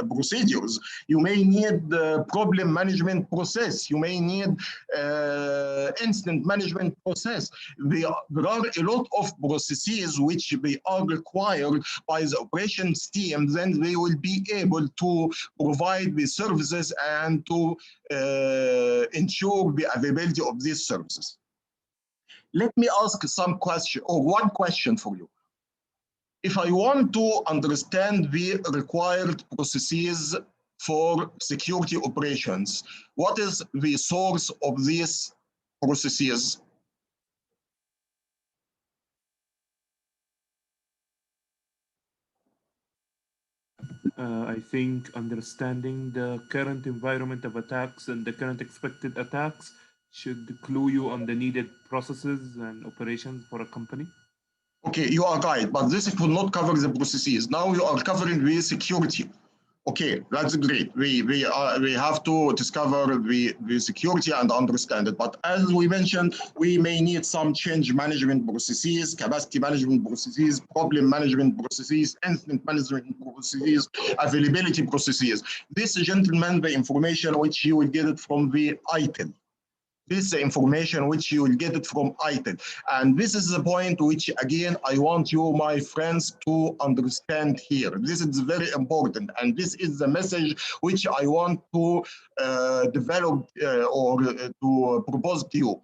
A: procedures. You may need problem management process. You may need incident management process. There are a lot of processes which they are required by the operations team. Then they will be able to provide the services and to ensure the availability of these services. Let me ask some question or one question for you. If I want to understand the required processes for security operations, what is the source of these processes?
C: I think understanding the current environment of attacks and the current expected attacks should clue you on the needed processes and operations for a company.
A: Okay, you are right, but this will not cover the processes. Now you are covering the security. Okay, that's great. We have to discover the security and understand it. But as we mentioned, we may need some change management processes, capacity management processes, problem management processes, incident management processes, availability processes. This, gentlemen, the information which you will get it from the ITIL. This is the information which you will get it from ITIL. And this is the point which, again, I want you, my friends, to understand here. This is very important. And this is the message which I want to develop or to propose to you.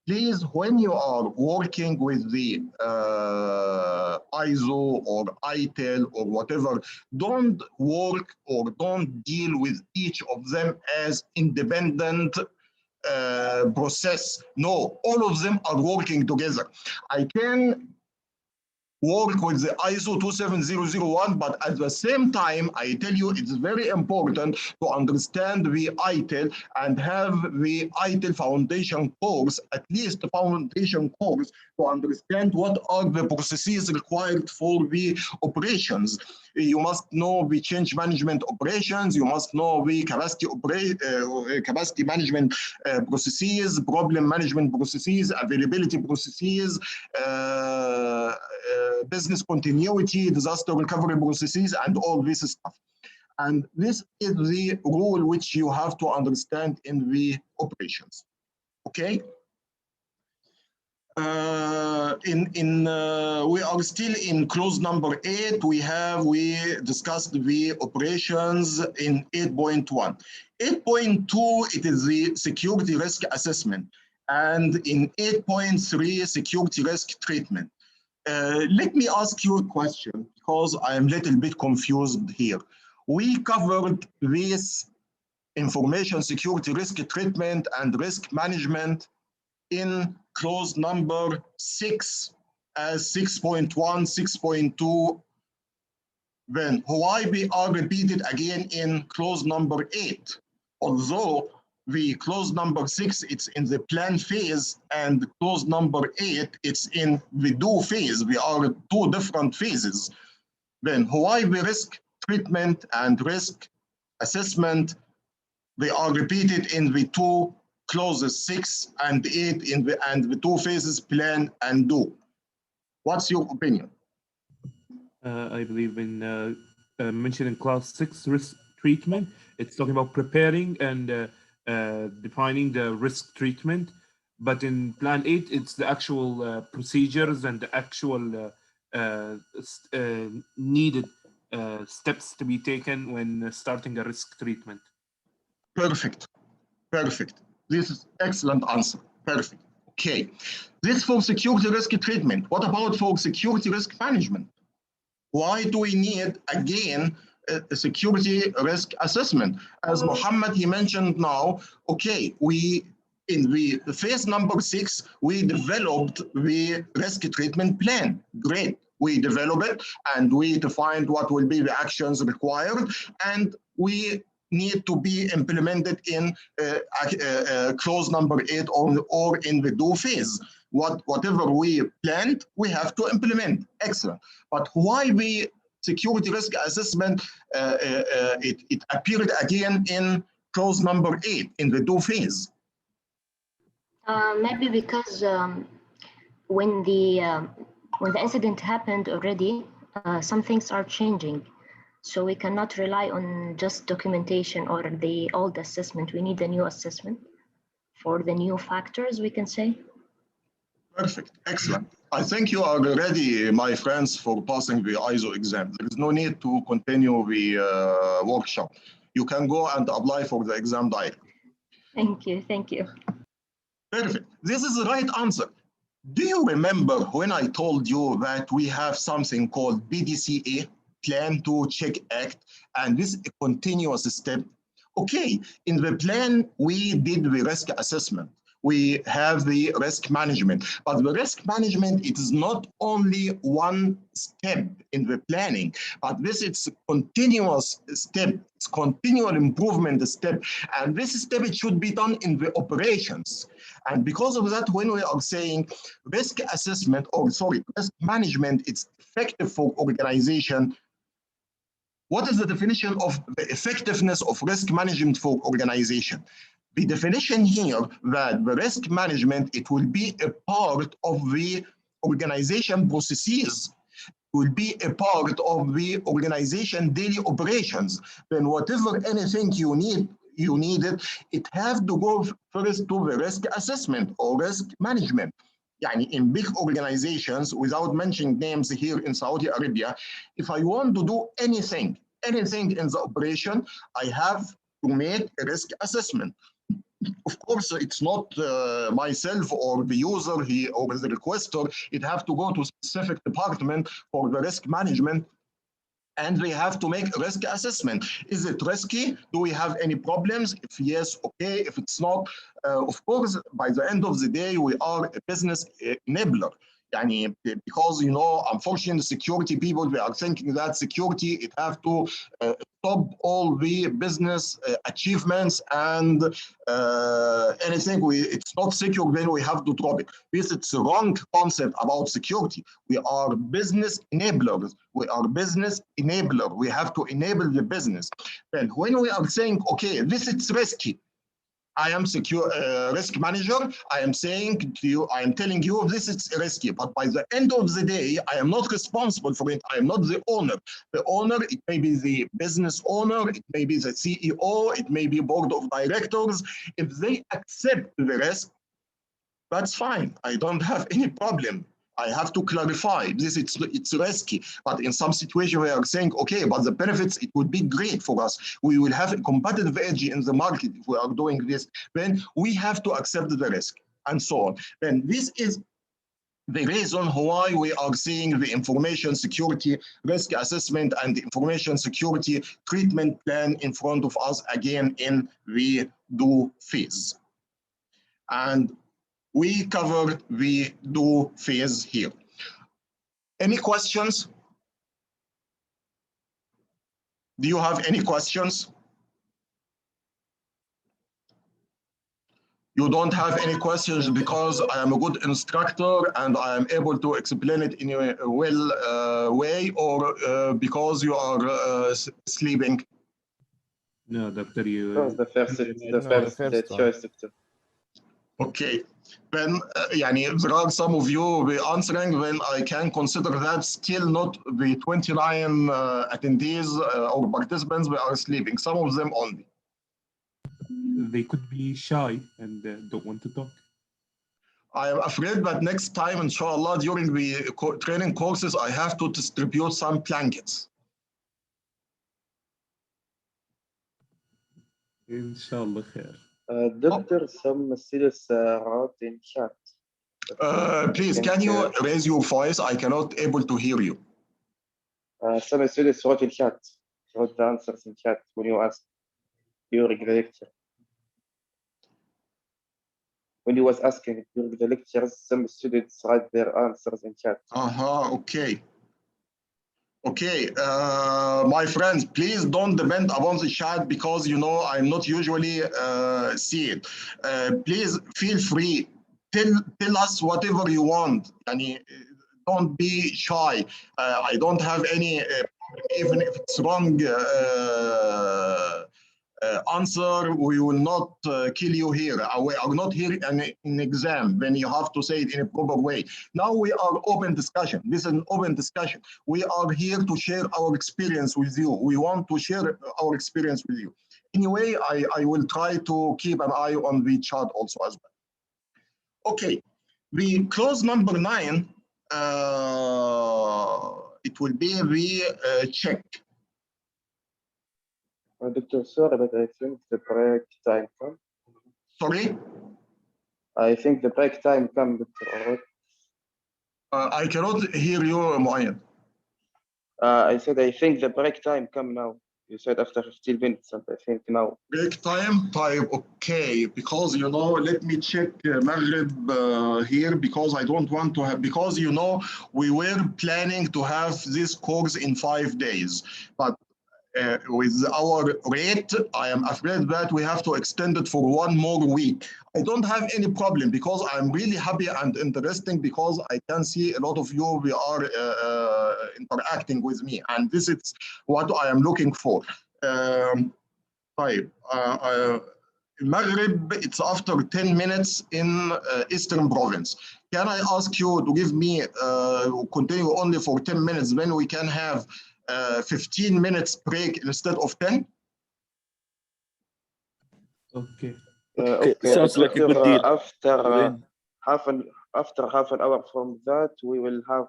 A: Please, when you are working with the ISO or ITIL or whatever, don't work or don't deal with each of them as independent process. No, all of them are working together. I can work with the ISO 27001, but at the same time, I tell you, it's very important to understand the ITIL and have the ITIL foundation course, at least the foundation course, to understand what are the processes required for the operations. You must know the change management operations. You must know the capacity management processes, problem management processes, availability processes, business continuity, disaster recovery processes, and all this stuff. And this is the rule which you have to understand in the operations. Okay? We are still in clause number 8. We discussed the operations in 8.1. 8.2, it is the security risk assessment. And in 8.3, security risk treatment. Let me ask you a question, because I am a little bit confused here. We covered this information security risk treatment and risk management in clause number 6 as 6.1, 6.2, then why we are repeated again in clause number 8? Although the clause number 6, it's in the plan phase, and clause number 8, it's in the do phase. We are two different phases. Then why the risk treatment and risk assessment, they are repeated in the two clauses 6 and 8 in the two phases, plan and do. What's your opinion?
C: I believe in mentioned in clause 6 risk treatment, it's talking about preparing and defining the risk treatment. But in plan 8, it's the actual procedures and the actual needed steps to be taken when starting a risk treatment.
A: Perfect. Perfect. This is excellent answer. Perfect. Okay. This for security risk treatment. What about for security risk management? Why do we need, again, a security risk assessment? As Mohammed, he mentioned now, okay, we, in the phase number 6, we developed the risk treatment plan. Great. We develop it and we defined what will be the actions required, and we need to be implemented in clause number 8 or in the do phase. Whatever we planned, we have to implement. Excellent. But why the security risk assessment, it appeared again in clause number 8 in the do phase?
D: Maybe because when the incident happened already, some things are changing. So we cannot rely on just documentation or the old assessment. We need a new assessment for the new factors, we can say.
A: Perfect. Excellent. I think you are ready, my friends, for passing the ISO exam. There is no need to continue the workshop. You can go and apply for the exam directly.
D: Thank you. Thank you.
A: Perfect. This is the right answer. Do you remember when I told you that we have something called PDCA, Plan to Check Act, and this is a continuous step? Okay, in the plan, we did the risk assessment. We have the risk management, but the risk management, it is not only one step in the planning, but this is a continuous step, it's continual improvement step, and this step, it should be done in the operations. And because of that, when we are saying risk assessment, or sorry, risk management, it's effective for organization. What is the definition of the effectiveness of risk management for organization? The definition here that the risk management, it will be a part of the organization processes, will be a part of the organization daily operations. Then whatever anything you need it have to go first to the risk assessment or risk management. Yani in big organizations, without mentioning names here in Saudi Arabia, if I want to do anything in the operation, I have to make a risk assessment. Of course, it's not myself or the user or the requester. It have to go to a specific department for the risk management, and they have to make a risk assessment. Is it risky? Do we have any problems? If yes, okay. If it's not, of course, by the end of the day, we are a business enabler. Yani, because, you know, unfortunately, security people, they are thinking that security, it have to stop all the business achievements, and anything it's not secure, then we have to drop it. This is a wrong concept about security. We are business enablers. We are business enabler. We have to enable the business. Then when we are saying, okay, this is risky, I am secure risk manager. I am saying to you, I am telling you this is risky, but by the end of the day, I am not responsible for it. I am not the owner. The owner, it may be the business owner, it may be the CEO, it may be board of directors. If they accept the risk, that's fine. I don't have any problem. I have to clarify this, it's risky, but in some situation we are saying, okay, but the benefits, it would be great for us. We will have a competitive edge in the market if we are doing this. Then we have to accept the risk and so on. Then this is the reason why we are seeing the information security risk assessment and information security treatment plan in front of us again in the do phase. And we cover the do phase here. Any questions? Do you have any questions? You don't have any questions because I am a good instructor and I am able to explain it in a well way, or because you are sleeping?
C: No, Dr. You.
F: That was the first choice.
A: Okay, then there are some of you be answering, when I can consider that still not the 29 attendees or participants we are sleeping, some of them only.
C: They could be shy and don't want to talk.
A: I am afraid that next time, inshallah, during the training courses, I have to distribute some blankets.
C: Inshallah khair.
F: Doctor, some students wrote in chat.
A: Please, can you raise your voice? I cannot able to hear you.
F: Some students wrote in chat, wrote the answers in chat when you asked during the lecture. When he was asking during the lectures, some students write their answers in chat.
A: Okay. Okay, my friends, please don't depend upon the chat because I'm not usually see it. Please feel free. Tell us whatever you want. Don't be shy. I don't have any, even if it's wrong answer, we will not kill you here. We are not here in an exam when you have to say it in a proper way. Now we are open discussion. This is an open discussion. We are here to share our experience with you. We want to share our experience with you. Anyway, I will try to keep an eye on the chat also as well. Okay, the clause number 9, it will be the check.
F: Doctor, sorry, but I think the break time come.
A: Sorry?
F: I think the break time come, Doctor.
A: I cannot hear you, Muayyad.
F: I said I think the break time come now. You said after 15 minutes, and I think now.
A: Break time? Okay, because let me check Maghrib here, because I don't want to have, because we were planning to have this course in 5 days, but with our rate, I am afraid that we have to extend it for 1 more week. I don't have any problem because I'm really happy and interesting, because I can see a lot of you we are interacting with me, and this is what I am looking for. Maghrib, it's after 10 minutes in Eastern Province. Can I ask you to give me, continue only for 10 minutes, then we can have 15 minutes break instead of 10?
C: Okay.
H: Sounds like a good deal.
F: After half an hour from that, we will have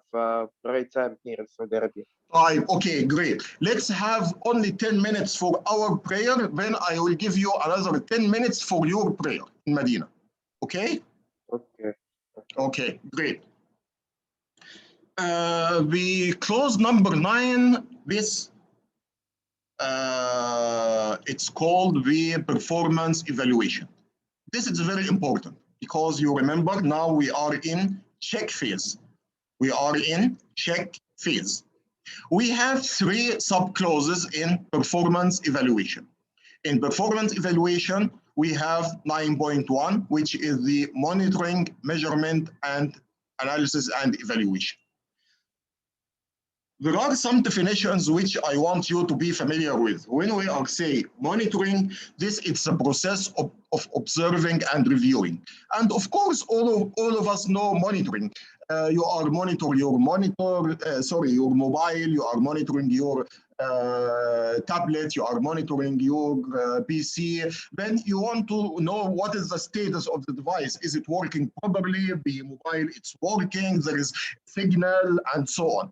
F: break time here in Saudi Arabia.
A: Okay, great. Let's have only 10 minutes for our prayer. Then I will give you another 10 minutes for your prayer in Medina. Okay?
F: Okay.
A: Okay, great. The clause number 9, this it's called the performance evaluation. This is very important because you remember now we are in check phase. We are in check phase. We have 3 sub-clauses in performance evaluation. In performance evaluation, we have 9.1, which is the monitoring, measurement, and analysis and evaluation. There are some definitions which I want you to be familiar with. When we are saying monitoring, this is a process of observing and reviewing. And of course, all of us know monitoring. You are monitoring your your mobile, you are monitoring your tablet, you are monitoring your PC. Then you want to know what is the status of the device. Is it working properly? The mobile, it's working, there is signal, and so on.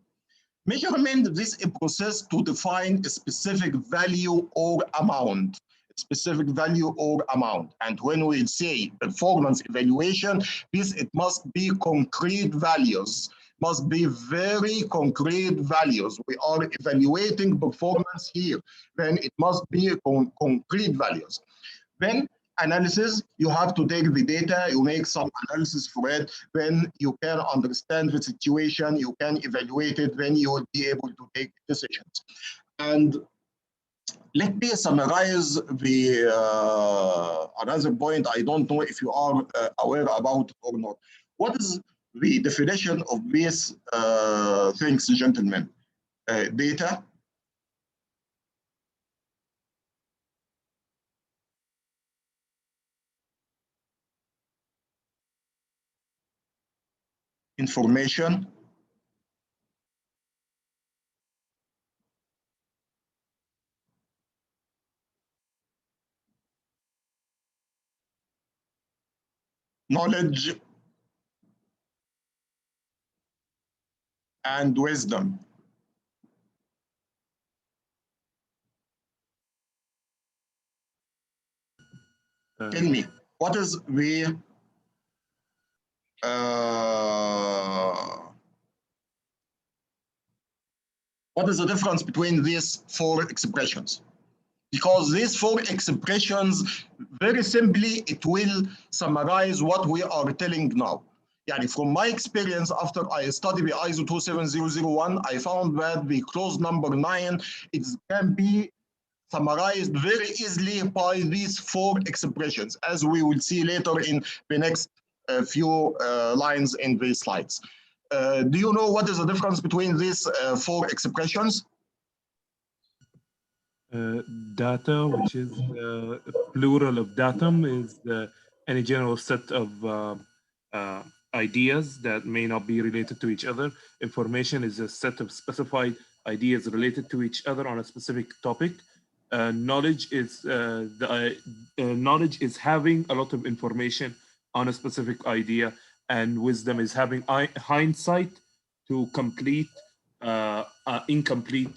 A: Measurement, this is a process to define a specific value or amount. specific value or amount. And when we say performance evaluation, it must be concrete values, must be very concrete values. We are evaluating performance here, then it must be concrete values. Then analysis, you have to take the data, you make some analysis for it, then you can understand the situation, you can evaluate it, then you will be able to take decisions. And let me summarize the another point. I don't know if you are aware about it or not. What is the definition of these things, gentlemen? Data, information, knowledge, and wisdom. Tell me, what is the difference between these four expressions? Because these four expressions, very simply, it will summarize what we are telling now. Yani from my experience, after I studied the ISO 27001, I found that the clause number 9, it can be summarized very easily by these four expressions, as we will see later in the next few lines in the slides. Do you know what is the difference between these four expressions?
C: Data, which is plural of datum, is any general set of ideas that may not be related to each other. Information is a set of specified ideas related to each other on a specific topic. Knowledge is knowledge is having a lot of information on a specific idea, and wisdom is having hindsight to complete incomplete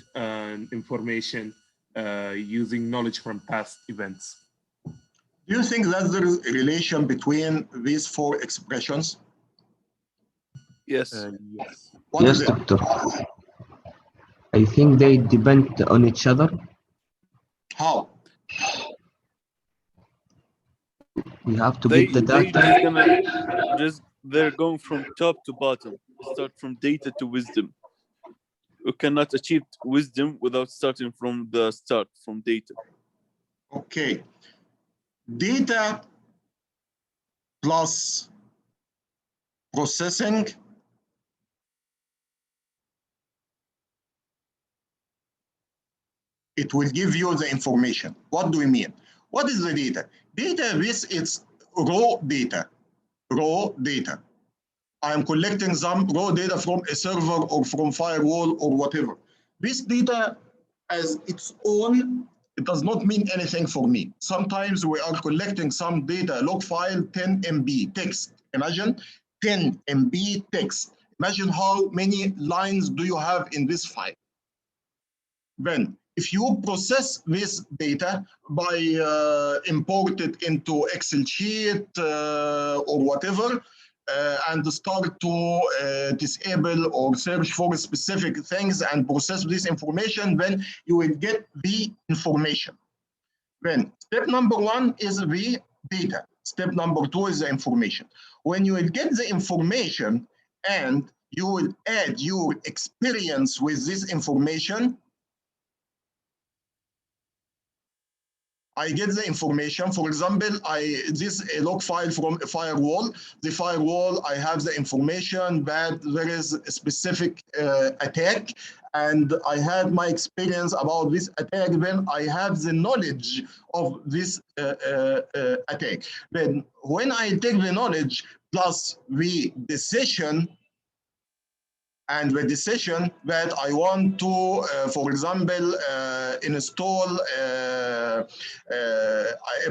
C: information using knowledge from past events.
A: Do you think that's the relation between these four expressions?
H: Yes.
C: Yes.
E: Yes, doctor. I think they depend on each other.
A: How?
E: We have to get the data.
H: They're going from top to bottom. Start from data to wisdom. You cannot achieve wisdom without starting from the start, from data.
A: Okay. Data plus processing it will give you the information. What do we mean? What is the data? Data, this is raw data. Raw data. I am collecting some raw data from a server or from firewall or whatever. This data as its own, it does not mean anything for me. Sometimes we are collecting some data, log file 10 MB text. Imagine 10 MB text. Imagine how many lines do you have in this file. Then, if you process this data by import it into Excel sheet or whatever, and start to disable or search for specific things and process this information, then you will get the information. Then step number 1 is the data. Step number 2 is the information. When you will get the information and you will add your experience with this information, I get the information. For example, this a log file from a firewall. The firewall, I have the information that there is a specific attack, and I had my experience about this attack. Then I have the knowledge of this attack. Then when I take the knowledge plus the decision, and the decision that I want to, for example, install a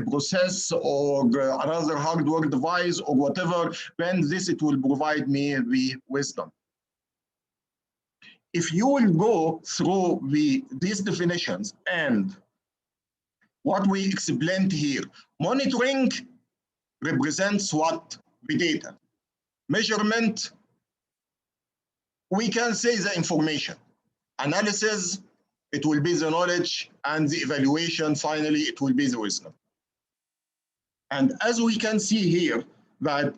A: process or another hardware device or whatever, then it will provide me the wisdom. If you will go through these definitions and what we explained here. Monitoring represents what? The data. Measurement, we can say the information. Analysis, it will be the knowledge, and the evaluation, finally, it will be the wisdom. And as we can see here, that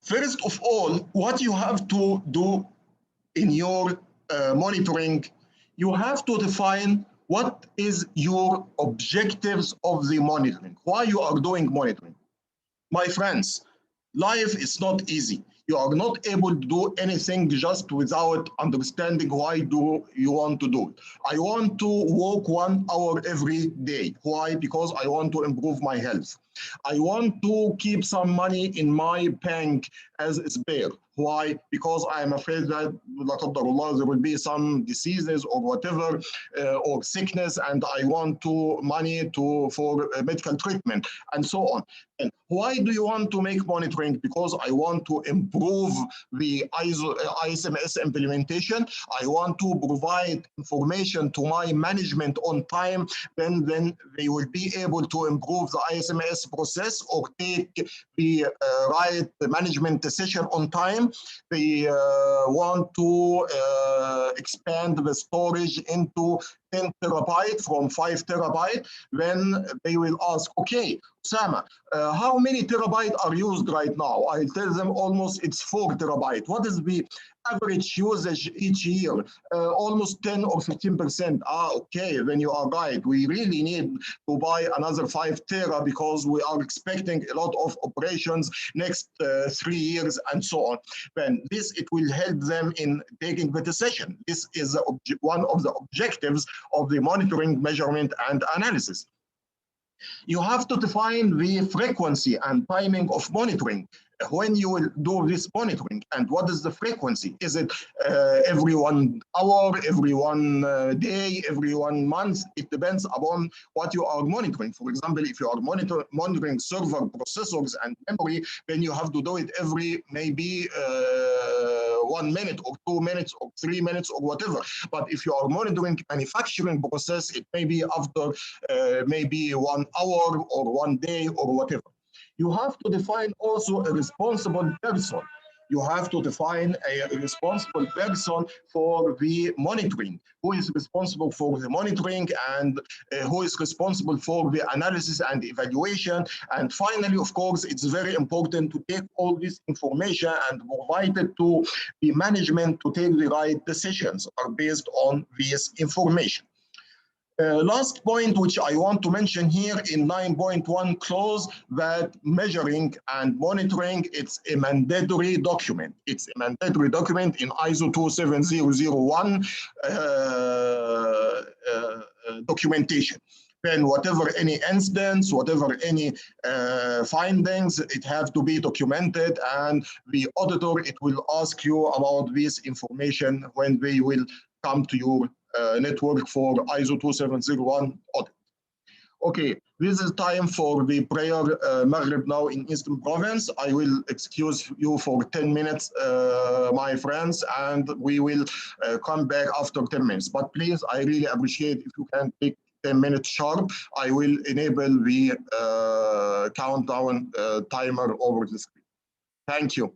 A: first of all, what you have to do in your monitoring, you have to define what is your objectives of the monitoring, why you are doing monitoring. My friends, life is not easy. You are not able to do anything just without understanding why do you want to do it. I want to walk 1 hour every day. Why? Because I want to improve my health. I want to keep some money in my bank as a spare. Why? Because I am afraid that there will be some diseases or whatever, or sickness, and I want money for medical treatment, and so on. And why do you want to make monitoring? Because I want to improve the ISMS implementation. I want to provide information to my management on time. Then they will be able to improve the ISMS process or take the right management decision on time. They want to expand the storage into 10 terabyte from 5 terabyte. Then they will ask, okay, Osama, how many terabyte are used right now? I tell them almost it's 4 terabyte. What is the average usage each year? Almost 10 or 15%. Okay, then you are right. We really need to buy another 5 tera because we are expecting a lot of operations next 3 years and so on. Then this, it will help them in taking the decision. This is one of the objectives of the monitoring, measurement, and analysis. You have to define the frequency and timing of monitoring. When you will do this monitoring, and what is the frequency? Is it every 1 hour, every 1 day, every 1 month? It depends upon what you are monitoring. For example, if you are monitoring server processors and memory, then you have to do it every maybe 1 minute or 2 minutes or 3 minutes or whatever. But if you are monitoring manufacturing process, it may be after maybe 1 hour or 1 day or whatever. You have to define also a responsible person. You have to define a responsible person for the monitoring. Who is responsible for the monitoring, and who is responsible for the analysis and evaluation. And finally, of course, it's very important to take all this information and provide it to the management to take the right decisions are based on this information. Last point, which I want to mention here in 9.1 clause, that measuring and monitoring, it's a mandatory document. It's a mandatory document in ISO 27001 documentation. Then whatever any incidents, whatever any findings, it have to be documented, and the auditor, it will ask you about this information when they will come to your network for ISO 2701 audit. Okay, this is time for the prayer Maghrib now in Eastern Province. I will excuse you for 10 minutes, my friends, and we will come back after 10 minutes. But please, I really appreciate if you can take 10 minutes sharp. I will enable the countdown timer over the screen. Thank you.